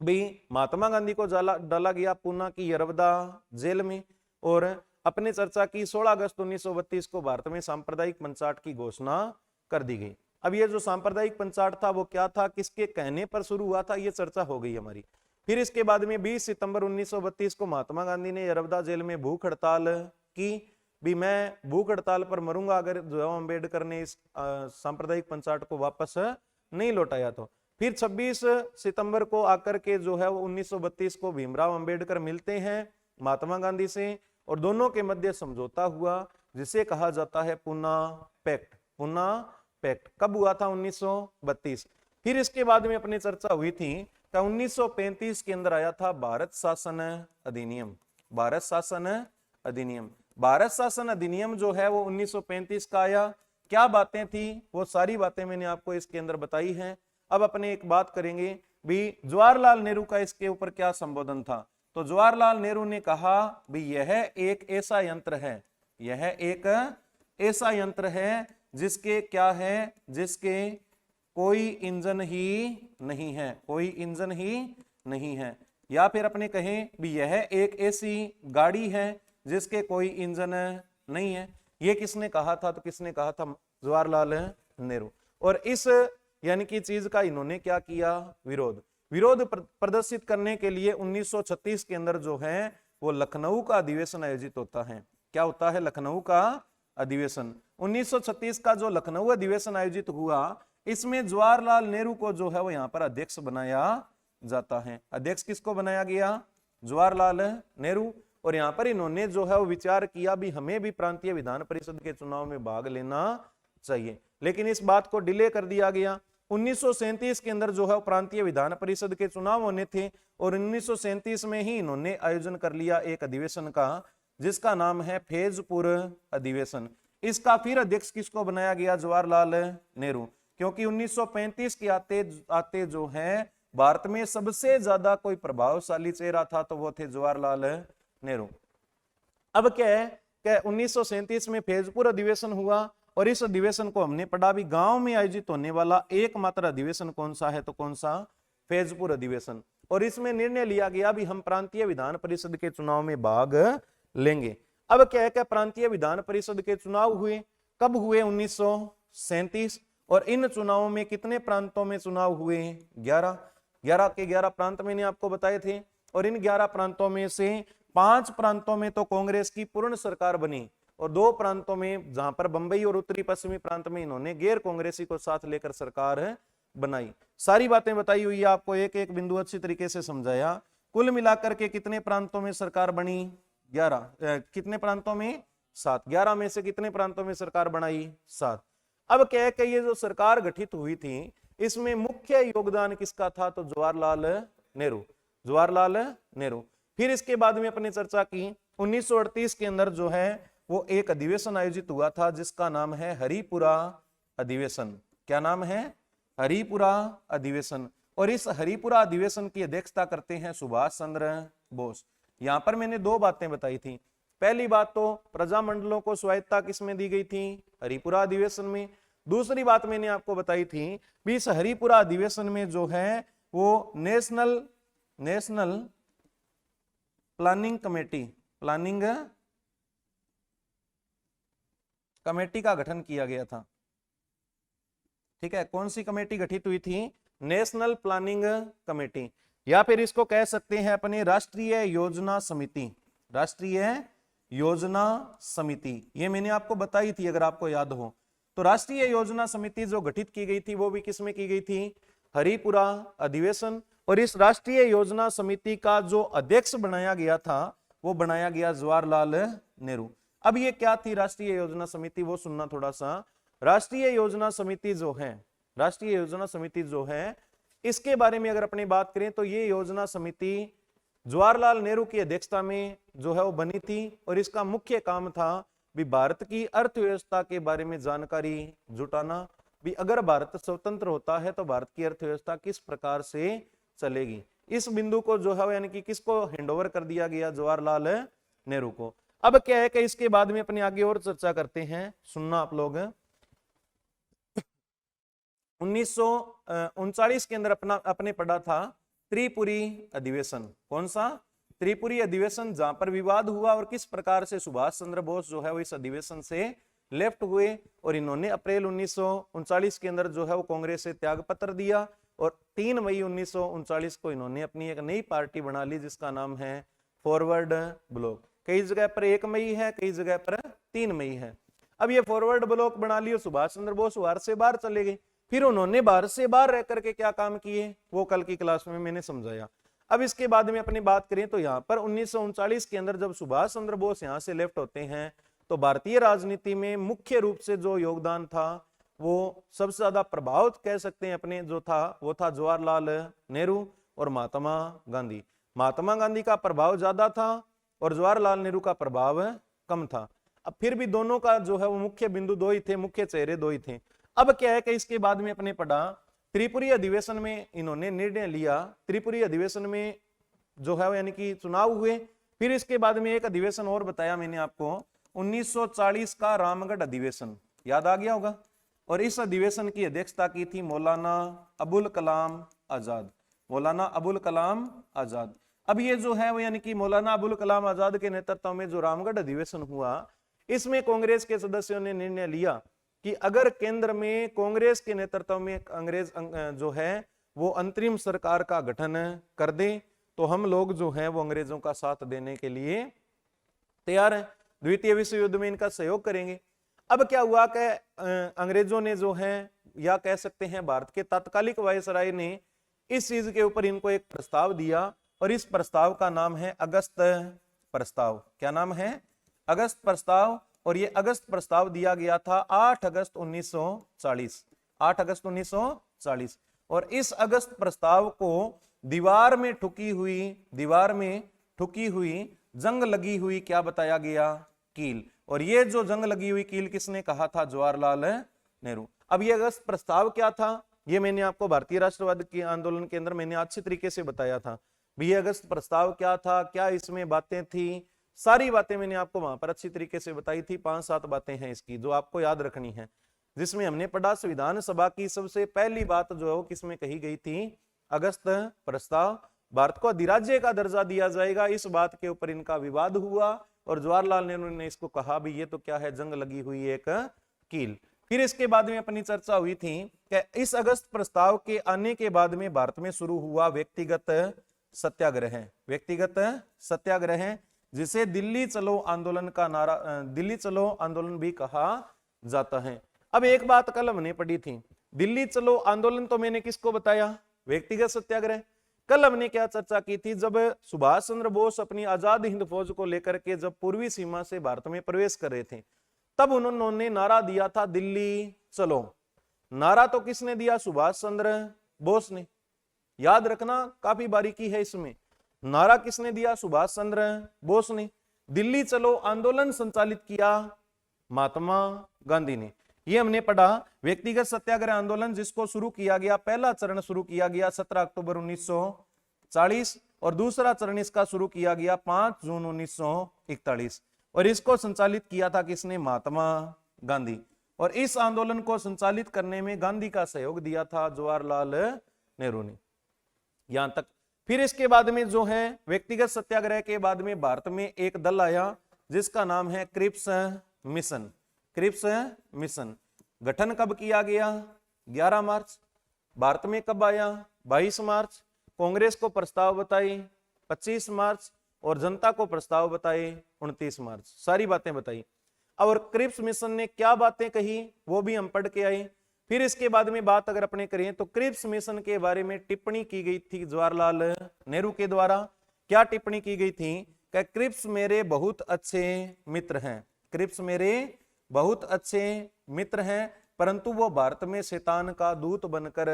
भी महात्मा गांधी को डाला गया पूना की यरवदा जेल में, और अपने चर्चा की 16 अगस्त 1932 को भारत में सांप्रदायिक पंचायत की घोषणा कर दी गई। अब ये जो सांप्रदायिक पंचायत था वो क्या था, किसके कहने पर शुरू हुआ था, ये चर्चा हो गई हमारी। फिर इसके बाद में 20 सितंबर 1932 को महात्मा गांधी ने यरवदा जेल में भूख हड़ताल की। भी मैं भूख हड़ताल पर मरूंगा अगर जो अम्बेडकर ने इस सांप्रदायिक पंचायत को वापस नहीं लौटाया तो। फिर 26 सितंबर को आकर के जो है वो 1932 को भीमराव अंबेडकर मिलते हैं महात्मा गांधी से और दोनों के मध्य समझौता हुआ जिसे कहा जाता है पूना पैक्ट। पूना पैक्ट कब हुआ था? 1932। फिर इसके बाद में अपनी चर्चा हुई थी कि 1935 के अंदर आया था भारत शासन अधिनियम। भारत शासन अधिनियम, भारत शासन अधिनियम जो है वो 1935 का आया। क्या बातें थी वो सारी बातें मैंने आपको इसके अंदर बताई हैं। अब अपने एक बात करेंगे भी जवाहरलाल नेहरू का इसके ऊपर क्या संबोधन था। तो जवाहरलाल नेहरू ने कहा भी यह एक ऐसा यंत्र है, यह एक ऐसा यंत्र है जिसके क्या है, जिसके कोई इंजन ही नहीं है, कोई इंजन ही नहीं है। या फिर अपने कहें भी यह एक ऐसी गाड़ी है जिसके कोई इंजन नहीं है। ये किसने कहा था? तो किसने कहा था? जवाहरलाल नेहरू। और इस यानी कि चीज का इन्होंने क्या किया? विरोध प्रदर्शित करने के लिए 1936 के अंदर जो है वो लखनऊ का अधिवेशन आयोजित होता है। क्या होता है? लखनऊ का अधिवेशन। 1936 का जो लखनऊ अधिवेशन आयोजित हुआ इसमें जवाहरलाल नेहरू को जो है वो यहाँ पर अध्यक्ष बनाया जाता है। अध्यक्ष किसको बनाया गया? जवाहरलाल नेहरू। और यहाँ पर इन्होंने जो है वो विचार किया भी हमें भी प्रांतीय विधान परिषद के चुनाव में भाग लेना चाहिए, लेकिन इस बात को डिले कर दिया गया। 1937 के अंदर जो है प्रांतीय विधान परिषद के चुनाव होने थे और 1937 में ही इन्होंने आयोजन कर लिया एक अधिवेशन का जिसका नाम है फैजपुर अधिवेशन। इसका फिर अध्यक्ष किसको बनाया गया? जवाहरलाल नेहरू। क्योंकि 1935 के आते जो है भारत में सबसे ज्यादा कोई प्रभावशाली चेहरा था तो वो थे जवाहरलाल नेहरू। अब क्या है कि 1937 में फैजपुर अधिवेशन हुआ और इस अधिवेशन को हमने पढ़ा भी गांव में आयोजित होने वाला एकमात्र अधिवेशन कौन सा है? तो कौन सा? फैजपुर अधिवेशन। और इसमें निर्णय लिया गया भी हम प्रांतीय विधान परिषद के चुनाव में भाग लेंगे। अब क्या है कि प्रांतीय विधान परिषद के चुनाव हुए, कब हुए? 1937। और इन चुनावों में कितने प्रांतों में चुनाव हुए? 11 के 11 प्रांत मैंने आपको बताए थे। और इन 11 प्रांतों में से 5 प्रांतों में तो कांग्रेस की पूर्ण सरकार बनी और 2 प्रांतों में जहां पर बंबई और उत्तरी पश्चिमी प्रांत में इन्होंने गैर कांग्रेसी को साथ लेकर सरकार बनाई। सारी बातें बताई हुई है आपको, एक एक बिंदु अच्छी तरीके से समझाया। कुल मिलाकर के कितने प्रांतों में सरकार बनी? 11। कितने प्रांतों में? 7। 11 में से कितने प्रांतों में सरकार बनाई? 7। अब क्या है कि ये जो सरकार गठित हुई थी इसमें मुख्य योगदान किसका था? तो जवाहरलाल नेहरू। जवाहरलाल नेहरू। फिर इसके बाद में अपनी चर्चा की 1938 के अंदर जो है वो एक अधिवेशन आयोजित हुआ था जिसका नाम है हरिपुरा अधिवेशन। क्या नाम है? हरिपुरा अधिवेशन। और इस हरिपुरा अधिवेशन की अध्यक्षता करते हैं सुभाष चंद्र बोस। यहां पर मैंने 2 बातें बताई थी। पहली बात तो प्रजामंडलों को स्वायत्तता किसमें दी गई थी? हरिपुरा अधिवेशन में। दूसरी बात मैंने आपको बताई थी भी इस हरिपुरा अधिवेशन में जो है वो नेशनल प्लानिंग कमेटी का गठन किया गया था। ठीक है, कौन सी कमेटी गठित हुई थी? नेशनल प्लानिंग कमेटी, या फिर इसको कह सकते हैं अपने राष्ट्रीय योजना समिति। राष्ट्रीय योजना समिति ये मैंने आपको बताई थी अगर आपको याद हो। तो राष्ट्रीय योजना समिति जो गठित की गई थी वो भी किसमें की गई थी? हरिपुरा अधिवेशन। और इस राष्ट्रीय योजना समिति का जो अध्यक्ष बनाया गया था वो बनाया गया जवाहरलाल नेहरू। अब ये क्या थी राष्ट्रीय योजना समिति वो सुनना थोड़ा सा। राष्ट्रीय योजना समिति जो है इसके बारे में अगर अपनी बात करें तो ये योजना समिति जवाहरलाल नेहरू की अध्यक्षता में जो है वो बनी थी और इसका मुख्य काम था भी भारत की अर्थव्यवस्था के बारे में जानकारी जुटाना। भी अगर भारत स्वतंत्र होता है तो भारत की अर्थव्यवस्था किस प्रकार से चलेगी, इस बिंदु को जो है यानी कि किसको हैंडओवर कर दिया गया? जवाहरलाल नेहरू को। अब क्या है कि इसके बाद में अपने आगे और चर्चा करते हैं, सुनना आप लोग। 1939 के अंदर अपने पढ़ा था त्रिपुरी अधिवेशन। कौन सा? त्रिपुरी अधिवेशन, जहां पर विवाद हुआ और किस प्रकार से सुभाष चंद्र बोस जो है वो इस अधिवेशन से लेफ्ट हुए और इन्होंने अप्रैल 1939 के अंदर जो है वो कांग्रेस से त्याग पत्र दिया और 3 मई 1939 को इन्होंने अपनी एक नई पार्टी बना ली जिसका नाम है फॉरवर्ड ब्लॉक। कई जगह पर 1 मई है, कई जगह पर 3 मई है। अब ये फॉरवर्ड ब्लॉक बना लियो, सुभाष चंद्र बोस भारत से बाहर चले गए। फिर उन्होंने भारत से बाहर रह करके क्या काम किए वो कल की क्लास में मैंने समझाया। अब इसके बाद में अपनी बात करें तो यहाँ पर 1939 के अंदर जब सुभाष चंद्र बोस यहाँ से लेफ्ट होते हैं तो भारतीय राजनीति में मुख्य रूप से जो योगदान था वो सबसे ज्यादा प्रभाव कह सकते हैं अपने जो था वो था जवाहरलाल नेहरू और महात्मा गांधी। महात्मा गांधी का प्रभाव ज्यादा था और जवाहरलाल नेहरू का प्रभाव कम था। अब फिर भी दोनों का जो है वो मुख्य बिंदु दो ही थे, मुख्य चेहरे दो ही थे। अब क्या है कि इसके बाद में अपने पढ़ा त्रिपुरी अधिवेशन में इन्होंने निर्णय लिया, त्रिपुरी अधिवेशन में जो है यानी कि चुनाव हुए। फिर इसके बाद में एक अधिवेशन और बताया मैंने आपको 1940 का रामगढ़ अधिवेशन, याद आ गया होगा। और इस अधिवेशन की अध्यक्षता की थी मौलाना अबुल कलाम आजाद, मौलाना अबुल कलाम आजाद। अब ये जो है वो यानी कि मौलाना अबुल कलाम आजाद के नेतृत्व में जो रामगढ़ अधिवेशन हुआ, इसमें कांग्रेस के सदस्यों ने निर्णय लिया कि अगर केंद्र में कांग्रेस के नेतृत्व में अंग्रेज जो है वो अंतरिम सरकार का गठन कर दे तो हम लोग जो है वो अंग्रेजों का साथ देने के लिए तैयार हैं, द्वितीय विश्व युद्ध में इनका सहयोग करेंगे। अब क्या हुआ कि अंग्रेजों ने जो है या कह सकते हैं भारत के तात्कालिक वायसराय ने इस चीज के ऊपर इनको एक प्रस्ताव दिया और इस प्रस्ताव का नाम है अगस्त प्रस्ताव। क्या नाम है? अगस्त प्रस्ताव। और ये अगस्त प्रस्ताव दिया गया था 8 अगस्त 1940, 8 अगस्त 1940। और इस अगस्त प्रस्ताव को दीवार में ठुकी हुई जंग लगी हुई क्या बताया गया? कील। और ये जो जंग लगी हुई कील किसने कहा था? जवाहरलाल नेहरू। अब ये अगस्त प्रस्ताव क्या था ये मैंने आपको भारतीय राष्ट्रवाद के आंदोलन के अंदर मैंने अच्छी तरीके से बताया था। ये अगस्त प्रस्ताव क्या था, क्या इसमें बातें थी, सारी बातें मैंने आपको वहां पर अच्छी तरीके से बताई थी। 5-7 बातें हैं इसकी जो आपको याद रखनी है, जिसमें हमने पढ़ा संविधान सभा की सबसे पहली बात जो है वो किसमें कही गई थी? अगस्त प्रस्ताव। भारत को अधिराज्य का दर्जा दिया जाएगा, इस बात के ऊपर इनका विवाद हुआ और जवाहरलाल नेहरू ने इसको कहा भी ये तो क्या है, जंग लगी हुई एक कील। फिर इसके बाद में अपनी चर्चा हुई थी कि इस अगस्त प्रस्ताव के आने के बाद में भारत में शुरू हुआ व्यक्तिगत सत्याग्रह, व्यक्तिगत सत्याग्रह जिसे दिल्ली चलो आंदोलन का नारा, दिल्ली चलो आंदोलन भी कहा जाता है। अब एक बात कल हमने पढ़ी थी, दिल्ली चलो आंदोलन तो मैंने किसको बताया? व्यक्तिगत सत्याग्रह। कल हमने क्या चर्चा की थी? जब सुभाष चंद्र बोस अपनी आजाद हिंद फौज को लेकर के जब पूर्वी सीमा से भारत में प्रवेश कर रहे थे तब उन्होंने नारा दिया था दिल्ली चलो। नारा तो किसने दिया? सुभाष चंद्र बोस ने। याद रखना, काफी बारीकी है इसमें। नारा किसने दिया? सुभाष चंद्र बोस ने। दिल्ली चलो आंदोलन संचालित किया महात्मा गांधी ने। ये हमने पढ़ा व्यक्तिगत सत्याग्रह आंदोलन जिसको शुरू किया गया, पहला चरण शुरू किया गया 17 अक्टूबर 1940 और दूसरा चरण इसका शुरू किया गया 5 जून 1941 और इसको संचालित किया था किसने? महात्मा गांधी। और इस आंदोलन को संचालित करने में गांधी का सहयोग दिया था जवाहरलाल नेहरू ने। यहां तक। फिर इसके बाद में जो है व्यक्तिगत सत्याग्रह के बाद में भारत में एक दल आया जिसका नाम है क्रिप्स मिशन। क्रिप्स मिशन गठन कब किया गया? 11 मार्च। भारत में कब आया? 22 मार्च। कांग्रेस को प्रस्ताव बताई 25 मार्च और जनता को प्रस्ताव बताए 29 मार्च। सारी बातें बताई। और क्रिप्स मिशन ने क्या बातें कही वो भी हम पढ़ के आए। फिर इसके बाद में बात अगर अपने करें तो क्रिप्स मिशन के बारे में टिप्पणी की गई थी जवाहरलाल नेहरू के द्वारा। क्या टिप्पणी की गई थी? कि क्रिप्स मेरे बहुत अच्छे मित्र हैं, क्रिप्स मेरे बहुत अच्छे मित्र हैं परंतु वो भारत में शैतान का दूत बनकर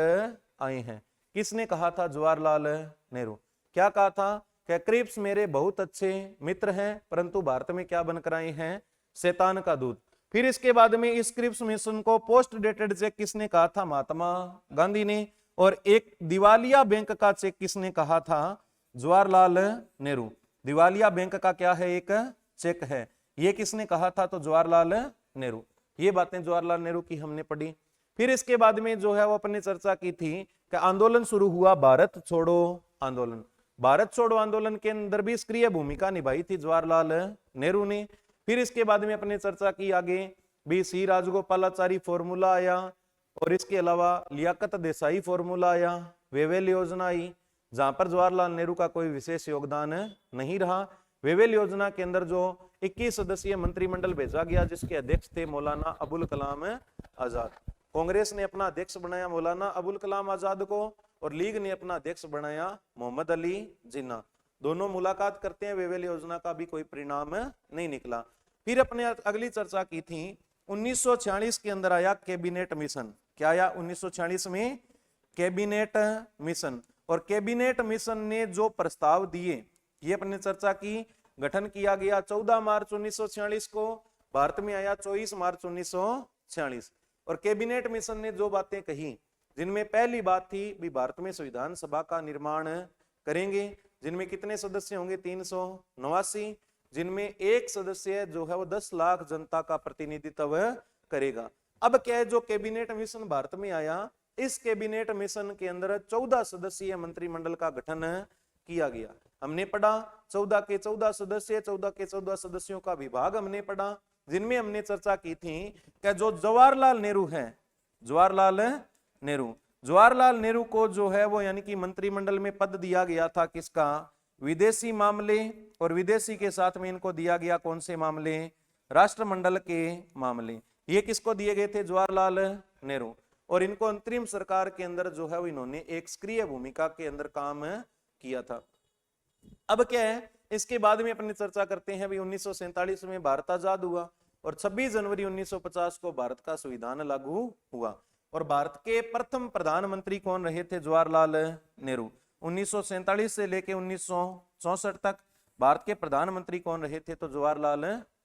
आए हैं। किसने कहा था? जवाहरलाल नेहरू। क्या कहा था? कि क्रिप्स मेरे बहुत अच्छे मित्र हैं परंतु भारत में क्या बनकर आए हैं? शैतान का दूत। फिर इसके बाद में इस क्रिप्स मिशन को पोस्ट डेटेड चेक किसने कहा था? महात्मा गांधी ने। और एक दिवालिया बैंक का चेक किसने कहा था? जवाहरलाल नेहरू। दिवालिया बैंक का क्या है? एक चेक है। ये किसने कहा था? तो जवाहरलाल नेहरू। ये बातें जवाहरलाल नेहरू की हमने पढ़ी। फिर इसके बाद में जो है वो अपने चर्चा की थी कि आंदोलन शुरू हुआ भारत छोड़ो आंदोलन। भारत छोड़ो आंदोलन के अंदर भी सक्रिय भूमिका निभाई थी जवाहरलाल नेहरू ने। फिर इसके बाद में अपने चर्चा की आगे भी सी राजगोपालाचारी फॉर्मूला आया, और इसके अलावा लियाकत देसाई फॉर्मूला आया, वेवेल योजना आई, जहां पर जवाहरलाल नेहरू का कोई विशेष योगदान नहीं रहा। वेवेल योजना के अंदर जो 21 सदस्यीय मंत्रिमंडल भेजा गया, जिसके अध्यक्ष थे मौलाना अबुल कलाम आजाद। कांग्रेस ने अपना अध्यक्ष बनाया मौलाना अबुल कलाम आजाद को और लीग ने अपना अध्यक्ष बनाया मोहम्मद अली जिन्ना। दोनों मुलाकात करते हैं, वेवेल योजना का भी कोई परिणाम नहीं निकला। फिर अपने अगली चर्चा की थी 1946 के अंदर आया कैबिनेट मिशन। क्या आया 1946 में? Cabinet mission. और कैबिनेट मिशन ने जो प्रस्ताव दिए, ये अपने चर्चा की। गठन किया गया 14 मार्च 1946 को, भारत में आया 24 मार्च 1946। और कैबिनेट मिशन ने जो बातें कही, जिनमें पहली बात थी भी भारत में संविधान सभा का निर्माण करेंगे, जिनमें कितने सदस्य होंगे? 389, जिनमें एक सदस्य जो है वो 10 लाख जनता का प्रतिनिधित्व करेगा। अब क्या है, जो कैबिनेट मिशन भारत में आया, इस कैबिनेट मिशन के अंदर 14 सदस्यीय मंत्रिमंडल का गठन किया गया। हमने पढ़ा 14 के 14 सदस्य, 14 के 14 सदस्यों का विभाग हमने पढ़ा, जिनमें हमने चर्चा की थी कि जो जवाहरलाल नेहरू हैं, जवाहरलाल नेहरू को जो है वो यानी कि मंत्रिमंडल में पद दिया गया था किसका? विदेशी मामले, और विदेशी के साथ में इनको दिया गया कौन से मामले? राष्ट्रमंडल के मामले। ये किसको दिए गए थे? जवाहरलाल नेहरू। और इनको अंतरिम सरकार के अंदर जो है वो इन्होंने एक सक्रिय भूमिका के अंदर काम किया था। अब क्या है, इसके बाद में अपनी चर्चा करते हैं। 1947 में भारत आजाद हुआ और 26 जनवरी 1950 को भारत का संविधान लागू हुआ। और भारत के प्रथम प्रधानमंत्री कौन रहे थे? जवाहरलाल नेहरू। 1947 से लेकर 1964 तक भारत के प्रधानमंत्री कौन रहे थे? तो जवाहरलाल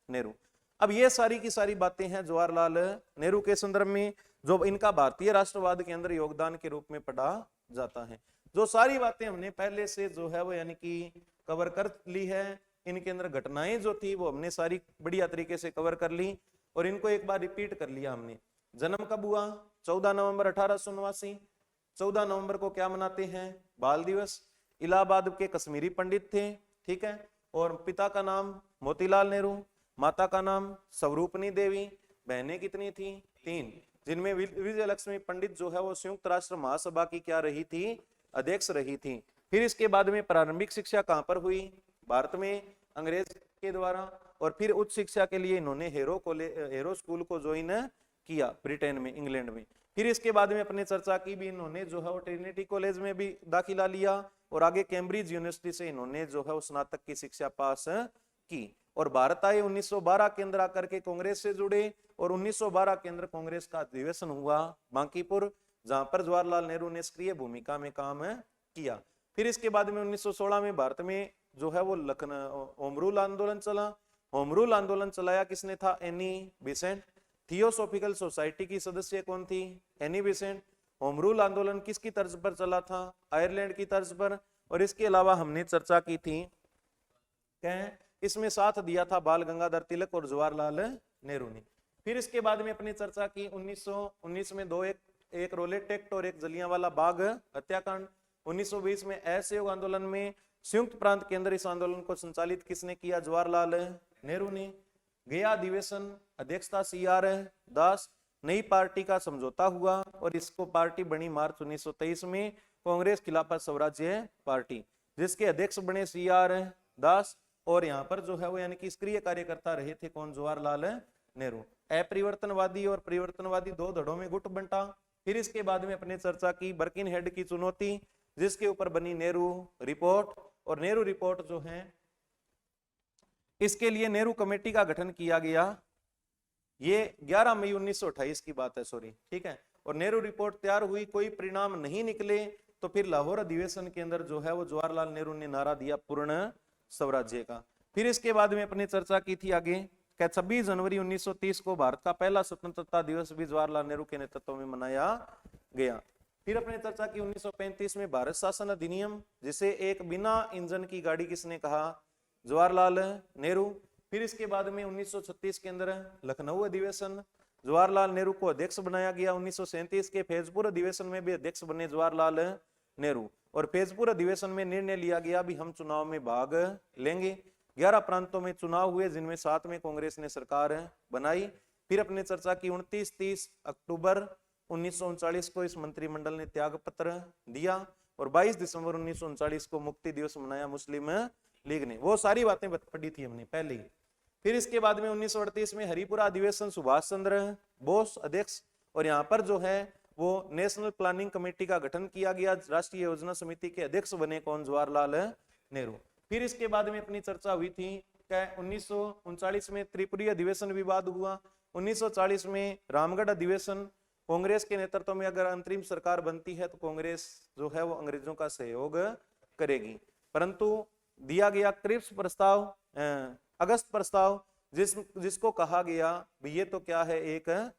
नेहरू। अब ये सारी की सारी बातें हैं जवाहरलाल नेहरू के संदर्भ में, जो इनका भारतीय राष्ट्रवाद के अंदर योगदान के रूप में पढ़ा जाता है। जो सारी बातें हमने पहले से जो है वो यानी कि कवर कर ली है, इनके अंदर घटनाएं जो थी वो हमने सारी बढ़िया तरीके से कवर कर ली और इनको एक बार रिपीट कर लिया हमने। जन्म कब हुआ? 14 नवंबर 1889। 14 नवंबर को क्या मनाते हैं? बाल दिवस। इलाहाबाद के कश्मीरी पंडित थे, ठीक है। और पिता का नाम मोतीलाल नेहरू, माता का नाम स्वरूपनी देवी, बहनें कितनी थी? 3, जिनमें विजय लक्ष्मी पंडित जो है वो संयुक्त राष्ट्र महासभा की क्या रही थी? अध्यक्ष रही थी। फिर इसके बाद में प्रारंभिक शिक्षा कहां पर हुई? भारत में, अंग्रेज के द्वारा। और फिर उच्च शिक्षा के लिए इन्होंने हेरो स्कूल को ज्वाइन किया ब्रिटेन में, इंग्लैंड में। फिर इसके बाद में अपने चर्चा की भी, इन्होंने जो है वो ट्रिनिटी कॉलेज में भी दाखिला लिया और आगे कैम्ब्रिज यूनिवर्सिटी से इन्होंने जो है वो स्नातक की शिक्षा पास की। और भारत आए 1912 के अंदर आकर के कांग्रेस से जुड़े और 1912 के अंदर कांग्रेस का अधिवेशन हुआ बांकीपुर, जहां पर जवाहरलाल नेहरू ने सक्रिय भूमिका में काम किया। फिर इसके बाद में 1916 में भारत में जो है वो होम रूल आंदोलन चला। होम रूल आंदोलन चलाया किसने था? Annie Besant. थियोसॉफिकल सोसाइटी की सदस्य कौन थी? Annie Besant. होम रूल आंदोलन किसकी तर्ज पर चला था? आयरलैंड की तर्ज पर। और इसके अलावा हमने चर्चा की थी इसमें साथ दिया था बाल गंगाधर तिलक और जवाहरलाल नेहरू ने। फिर इसके बाद में अपनी चर्चा की 1919 में एक रोलेट एक्ट और एक जलियांवाला बाग हत्याकांड। 1920 में असहयोग आंदोलन में संयुक्त प्रांत के अंदर इस आंदोलन को संचालित किसने किया? जवाहरलाल नेहरू ने। गया अधिवेशन, अध्यक्षता CR दास। नई पार्टी का समझौता हुआ और इसको पार्टी बनी मार्च 1923 में कांग्रेस खिलाफत स्वराज्य पार्टी, जिसके अध्यक्ष बने CR दास। और यहाँ पर जो है वो यानी कि सक्रिय कार्यकर्ता रहे थे कौन? जवाहरलाल नेहरू। अपरिवर्तनवादी और परिवर्तनवादी दो धड़ों में गुट बंटा। फिर इसके बाद में अपने चर्चा की बर्किनहेड की चुनौती, जिसके ऊपर बनी नेहरू रिपोर्ट। और नेहरू रिपोर्ट जो है, इसके लिए नेहरू कमेटी का गठन किया गया। ये 11 मई 1928 की बात है, सॉरी, ठीक है। और नेहरू रिपोर्ट तैयार हुई, कोई परिणाम नहीं निकले, तो फिर लाहौर अधिवेशन के अंदर जो है वो जवाहरलाल नेहरू ने नारा दिया पूर्ण स्वराज्य का। फिर इसके बाद में अपनी चर्चा की थी आगे, 26 जनवरी 1930 को भारत का पहला स्वतंत्रता दिवस भी जवाहरलाल नेहरू के नेतृत्व में मनाया गया। फिर अपने चर्चा की 1935 में भारत शासन अधिनियम, जिसे एक बिना इंजन की गाड़ी किसने कहा? जवाहरलाल नेहरू। फिर इसके बाद में 1936 के अंदर लखनऊ अधिवेशन, जवाहरलाल नेहरू को अध्यक्ष बनाया गया। 1937 के फैजपुर अधिवेशन में भी अध्यक्ष बने जवाहरलाल नेहरू। और फैजपुर अधिवेशन में निर्णय लिया गया भी हम चुनाव में भाग लेंगे। 11 प्रांतों में चुनाव हुए, जिनमें 7 में कांग्रेस ने सरकार बनाई। फिर अपने चर्चा की 29-30 अक्टूबर 1939 को इस मंत्रिमंडल ने त्याग पत्र दिया और 22 दिसंबर 1939 को मुक्ति दिवस मनाया मुस्लिम लीग ने। वो सारी बातें पढ़ी थी हमने पहले ही। फिर इसके बाद में 1938 में हरिपुरा अधिवेशन, सुभाष चंद्र बोस अध्यक्ष, और यहाँ पर जो है वो नेशनल प्लानिंग कमेटी का गठन किया गया। राष्ट्रीय योजना समिति के अध्यक्ष बने कौन? जवाहरलाल नेहरू। फिर इसके बाद में अपनी चर्चा हुई थी क्या 1939 में त्रिपुरी अधिवेशन विवाद हुआ। 1940 में रामगढ़ अधिवेशन, कांग्रेस के नेतृत्व में अगर अंतरिम सरकार बनती है तो कांग्रेस जो है वो अंग्रेजों का सहयोग करेगी, परंतु दिया गया क्रिप्स प्रस्ताव, अगस्त प्रस्ताव, जिसको कहा गया भी ये तो क्या है, एक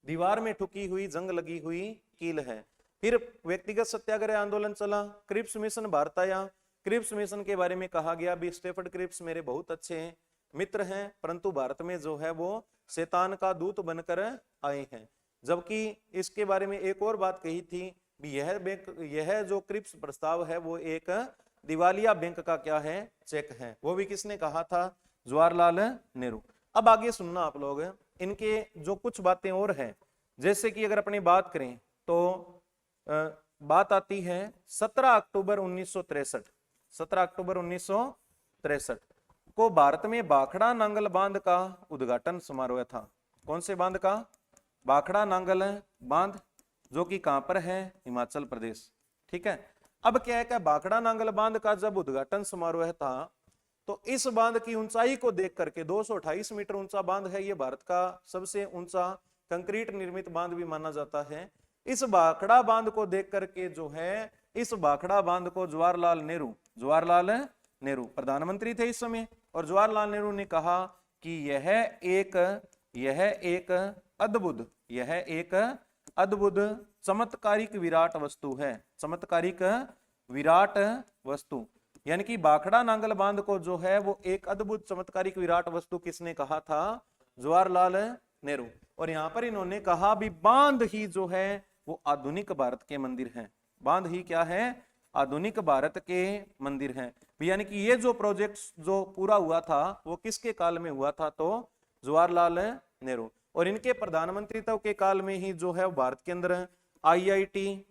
दीवार में ठुकी हुई जंग लगी हुई कील है। फिर व्यक्तिगत सत्याग्रह आंदोलन चला, क्रिप्स मिशन भारत आया। क्रिप्स मिशन के बारे में कहा गया भी स्टेफर्ड क्रिप्स मेरे बहुत अच्छे मित्र हैं, परंतु भारत में जो है वो शैतान का दूत बनकर आए हैं। जबकि इसके बारे में एक और बात कही थी भी यह जो क्रिप्स प्रस्ताव है वो एक दिवालिया बैंक का क्या है, चेक है। वो भी किसने कहा था? जवाहरलाल नेहरू। अब आगे सुनना आप लोग, इनके जो कुछ बातें और हैं, जैसे कि अगर अपनी बात करें तो बात आती है 17 अक्टूबर 1963। 17 अक्टूबर 1963 को भारत में भाखड़ा नांगल बांध का उद्घाटन समारोह था। कौन से बांध का? भाखड़ा नांगल बांध, जो कि कहां पर है? हिमाचल प्रदेश। ठीक है। अब क्या है कि भाखड़ा नांगल बांध का जब उद्घाटन समारोह था तो इस बांध की ऊंचाई को देख करके, 228 मीटर ऊंचा बांध है, ये भारत का सबसे ऊंचा कंक्रीट निर्मित बांध भी माना जाता है। इस भाखड़ा बांध को देख करके जो है, इस भाखड़ा बांध को जवाहरलाल नेहरू प्रधानमंत्री थे इस समय, और जवाहरलाल नेहरू ने कहा कि यह एक अद्भुत चमत्कारिक विराट वस्तु है। चमत्कारिक विराट वस्तु, यानी कि भाखड़ा नांगल बांध को जो है वो एक अद्भुत चमत्कारिक विराट वस्तु किसने कहा था? जवाहरलाल नेहरू। और यहां पर इन्होंने कहा भी बांध ही जो है वो आधुनिक भारत के मंदिर हैं। बांध ही क्या है? आधुनिक भारत के मंदिर हैं। यानी कि ये जो प्रोजेक्ट जो पूरा हुआ था वो किसके काल में हुआ था? तो जवाहरलाल नेहरू। और इनके प्रधानमंत्रित्व के काल में ही जो है भारत के अंदर IIT,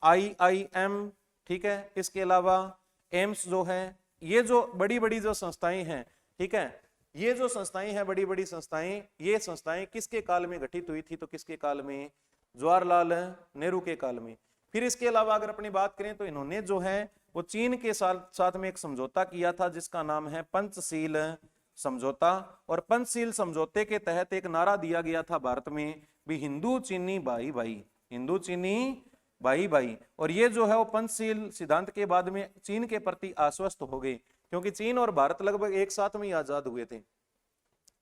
IIM, ठीक है, इसके अलावा एम्स जो है, ये जो बड़ी बड़ी जो संस्थाएं हैं, ठीक है, ये जो संस्थाएं हैं, बड़ी बड़ी संस्थाएं, ये संस्थाएं किसके काल में गठित हुई थी? तो किसके काल में? जवाहरलाल नेहरू के काल में। फिर इसके अलावा अगर अपनी बात करें तो इन्होंने जो है वो चीन के साथ में एक समझौता किया था जिसका नाम है पंचशील समझौता। और पंचशील समझौते के तहत एक नारा दिया गया था भारत में भी हिंदू चीनी भाई भाई, हिंदू चीनी भाई भाई। और ये जो है वो पंचशील सिद्धांत के बाद में चीन के प्रति आश्वस्त हो गए, क्योंकि चीन और भारत लगभग एक साथ में ही आजाद हुए थे।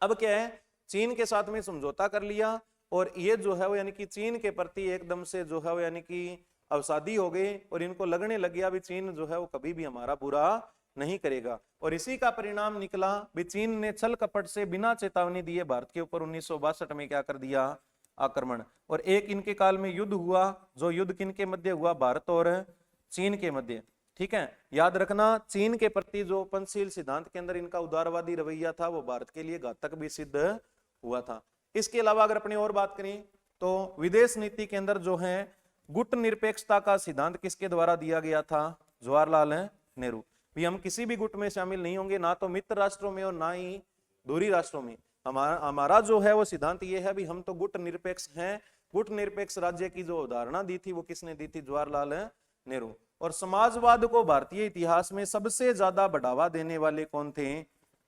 अब क्या है, चीन के साथ में समझौता कर लिया और ये जो है वो यानी कि चीन के प्रति एकदम से जो है वो यानी कि अवसादी हो गए, और इनको लगने लग गया भी चीन जो है वो कभी भी हमारा बुरा नहीं करेगा। और इसी का परिणाम निकला भी चीन ने छल कपट से बिना चेतावनी दिए भारत के ऊपर 1962 में क्या कर दिया? आक्रमण। और एक इनके काल में युद्ध हुआ, जो युद्ध किनके मध्य हुआ? भारत और चीन के मध्य। ठीक है, याद रखना, चीन के प्रति जो पंचशील सिद्धांत के अंदर इनका उदारवादी रवैया था वो भारत के लिए घातक भी सिद्ध हुआ था। इसके अलावा अगर अपनी और बात करें तो विदेश नीति के अंदर जो है गुट निरपेक्षता का सिद्धांत किसके द्वारा दिया गया था? जवाहरलाल नेहरू। भी हम किसी भी गुट में शामिल नहीं होंगे, ना तो मित्र राष्ट्रों में और ना ही दूरी राष्ट्रों में। हमारा जो है वो सिद्धांत ये है भी हम तो गुट निरपेक्ष हैं। गुट निरपेक्ष राज्य की जो उदाहरणा दी थी वो किसने दी थी? जवाहरलाल नेहरू। और समाजवाद को भारतीय इतिहास में सबसे ज्यादा बढ़ावा देने वाले कौन थे?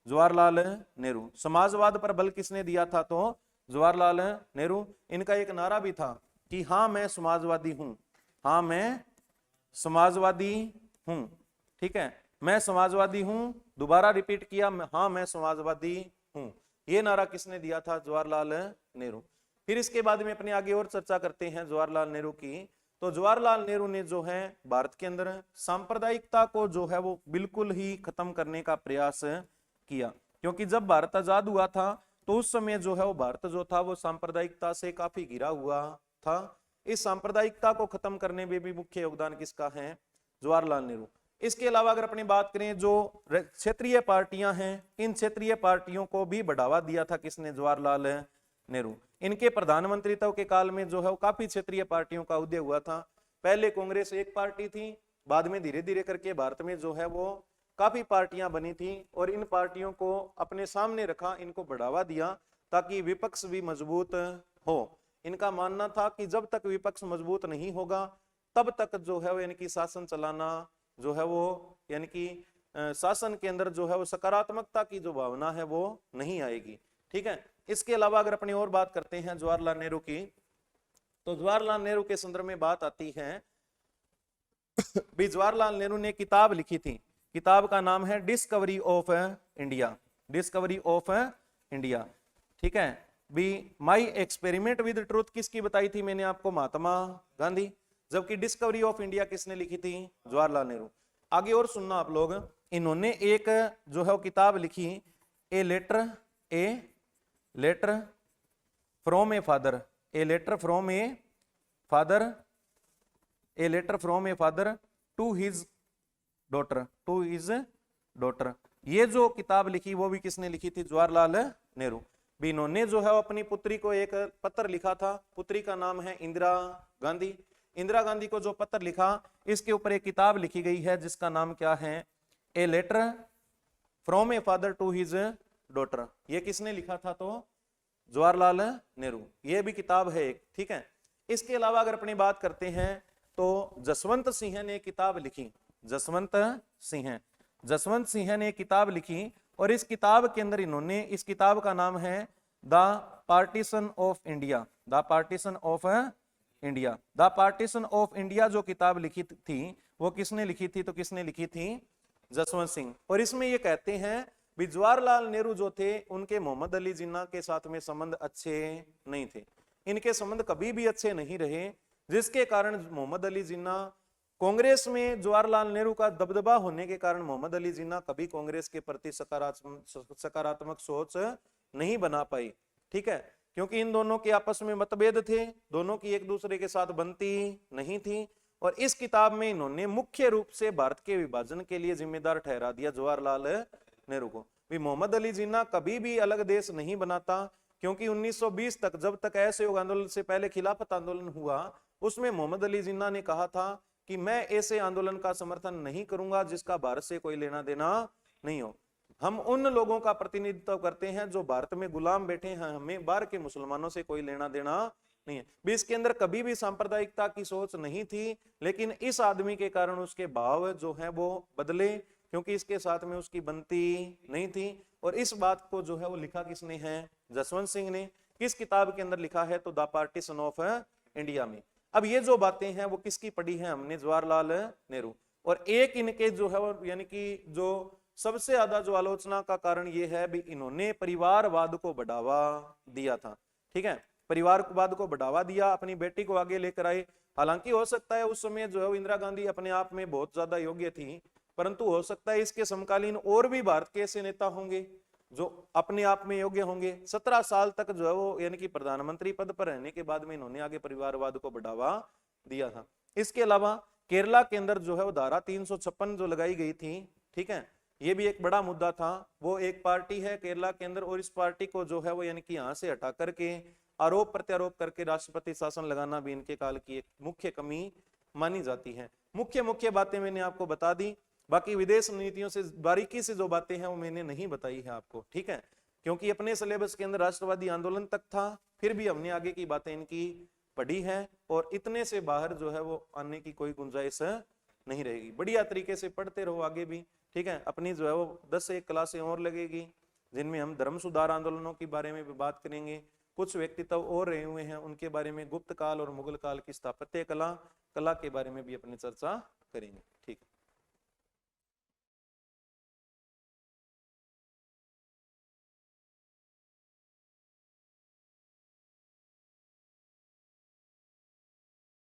जवाहरलाल नेहरू। समाजवाद पर बल किसने दिया था? तो जवाहरलाल नेहरू। इनका एक नारा भी था कि हाँ मैं समाजवादी हूं, हाँ मैं समाजवादी हूं। ठीक है, मैं समाजवादी हूं। दोबारा रिपीट किया, हाँ मैं समाजवादी हूं। ये नारा किसने दिया था? जवाहरलाल नेहरू। फिर इसके बाद में अपने आगे और चर्चा करते हैं जवाहरलाल नेहरू की। तो जवाहरलाल नेहरू ने जो है भारत के अंदर सांप्रदायिकता को जो है वो बिल्कुल ही खत्म करने का प्रयास किया, क्योंकि जब भारत आजाद हुआ था तो उस समय जो है वो भारत जो था वो सांप्रदायिकता से काफी घिरा हुआ था। इस सांप्रदायिकता को खत्म करने में भी मुख्य योगदान किसका है? जवाहरलाल नेहरू। इसके अलावा अगर अपनी बात करें जो क्षेत्रीय पार्टियां हैं, इन क्षेत्रीय पार्टियों को भी बढ़ावा दिया था किसने? जवाहरलाल नेहरू। इनके प्रधानमंत्रित्व के काल में जो है वो काफी क्षेत्रीय पार्टियों का उदय हुआ था। पहले कांग्रेस एक पार्टी थी, बाद में धीरे धीरे करके भारत में जो है वो काफी पार्टियां बनी थी और इन पार्टियों को अपने सामने रखा, इनको बढ़ावा दिया ताकि विपक्ष भी मजबूत हो। इनका मानना था कि जब तक विपक्ष मजबूत नहीं होगा तब तक जो है वो यानी कि शासन चलाना जो है वो यानी कि शासन के अंदर जो है वो सकारात्मकता की जो भावना है वो नहीं आएगी। ठीक है, इसके अलावा अगर अपनी और बात करते हैं जवाहरलाल नेहरू की, तो जवाहरलाल नेहरू के संदर्भ में बात आती है भी जवाहरलाल नेहरू ने किताब लिखी थी, किताब का नाम है discovery of India, discovery of India. ठीक है, भी माई एक्सपेरिमेंट विद ट्रूथ किसकी बताई थी मैंने आपको, महात्मा गांधी, जबकि डिस्कवरी ऑफ इंडिया किसने लिखी थी, जवाहरलाल नेहरू। आगे और सुनना आप लोग, इन्होंने एक जो है वो किताब लिखी, a letter from a father, a letter from a father, a letter from a father to his daughter, to his daughter. ये जो किताब लिखी वो भी किसने लिखी थी, जवाहरलाल नेहरू। भी इन्होंने जो है अपनी पुत्री को एक पत्र लिखा था, पुत्री का नाम है इंदिरा गांधी। इंदिरा गांधी को जो पत्र लिखा, इसके ऊपर एक किताब लिखी गई है जिसका नाम क्या है, a letter from a father to his daughter. ये किसने लिखा था, तो जवाहरलाल नेहरू। ये भी किताब है एक। ठीक है, इसके अलावा अगर अपनी बात करते हैं तो जसवंत सिंह ने किताब लिखी, जसवंत सिंह ने किताब लिखी और इस किताब के अंदर इन्होंने, इस किताब का नाम है the partition of India, the partition of India. The partition of India जो किताब लिखी थी वो किसने लिखी थी, तो किसने लिखी थी, जसवंत सिंह। और इसमें ये कहते हैं भी जवाहरलाल नेहरू जो थे उनके मोहम्मद अली जिन्ना के साथ में संबंध अच्छे नहीं थे, इनके संबंध कभी भी अच्छे नहीं रहे, जिसके कारण मोहम्मद अली जिन्ना कांग्रेस में, जवाहरलाल नेहरू का दबदबा होने के कारण मोहम्मद अली जिन्ना कभी कांग्रेस के प्रति सकारात्मक सोच नहीं बना पाई। ठीक है, क्योंकि इन दोनों के आपस में मतभेद थे, दोनों की एक दूसरे के साथ बनती नहीं थी। और इस किताब में इन्होंने मुख्य रूप से भारत के विभाजन के लिए जिम्मेदार ठहरा दिया जवाहरलाल नेहरू को। भी मोहम्मद अली जिन्ना कभी भी अलग देश नहीं बनाता, क्योंकि 1920 तक, जब तक असहयोग आंदोलन से पहले खिलाफत आंदोलन हुआ, उसमें मोहम्मद अली जिन्ना ने कहा था कि मैं ऐसे आंदोलन का समर्थन नहीं करूंगा जिसका भारत से कोई लेना देना नहीं हो। हम उन लोगों का प्रतिनिधित्व करते हैं जो भारत में गुलाम बैठे हैं, हमें बाहर के मुसलमानों से कोई लेना देना नहीं है। भी इसके अंदर कभी भी सांप्रदायिकता की सोच नहीं थी, लेकिन इस आदमी के कारण उसके भाव जो है वो बदले, क्योंकि इसके साथ में उसकी बनती नहीं थी। और इस बात को जो है वो लिखा किसने है, जसवंत सिंह ने। किस किताब के अंदर लिखा है, तो द पार्टीशन ऑफ इंडिया में। अब ये जो बातें हैं वो किसकी पढ़ी है हमने, जवाहरलाल नेहरू। और एक इनके जो है वो यानी कि जो सबसे ज्यादा जो आलोचना का कारण ये है भी इन्होंने परिवारवाद को बढ़ावा दिया था। ठीक है, परिवारवाद को बढ़ावा दिया, अपनी बेटी को आगे लेकर आए। हालांकि हो सकता है उस समय जो है इंदिरा गांधी अपने आप में बहुत ज्यादा योग्य थी, परंतु हो सकता है इसके समकालीन और भी भारत के ऐसे नेता होंगे जो अपने आप में योग्य होंगे। 17 साल तक जो है वो यानी कि प्रधानमंत्री पद पर रहने के बाद में इन्होंने आगे परिवारवाद को बढ़ावा दिया था। इसके अलावा केरला के अंदर जो है वो धारा 356 जो लगाई गई थी, ठीक है, ये भी एक बड़ा मुद्दा था। वो एक पार्टी है केरला के अंदर, और इस पार्टी को जो है वो यानी कि यहाँ से हटा करके आरोप प्रत्यारोप करके राष्ट्रपति शासन लगाना भी इनके काल की एक मुख्य कमी मानी जाती है। मुख्य बातें मैंने आपको बता दी, बाकी विदेश नीतियों से बारीकी से जो बातें हैं वो मैंने नहीं बताई है आपको। ठीक है, क्योंकि अपने सिलेबस के अंदर राष्ट्रवादी आंदोलन तक था, फिर भी हमने आगे की बातें इनकी पढ़ी है और इतने से बाहर जो है वो आने की कोई गुंजाइश नहीं रहेगी। बढ़िया तरीके से पढ़ते रहो आगे भी। ठीक है, अपनी जो है वो 10 से 1 क्लासें और लगेगी जिनमें हम धर्म सुधार आंदोलनों के बारे में भी बात करेंगे। कुछ व्यक्तित्व और रहे हुए हैं उनके बारे में, गुप्त काल और मुगल काल की स्थापत्य कला के बारे में भी अपनी चर्चा करेंगे। ठीक।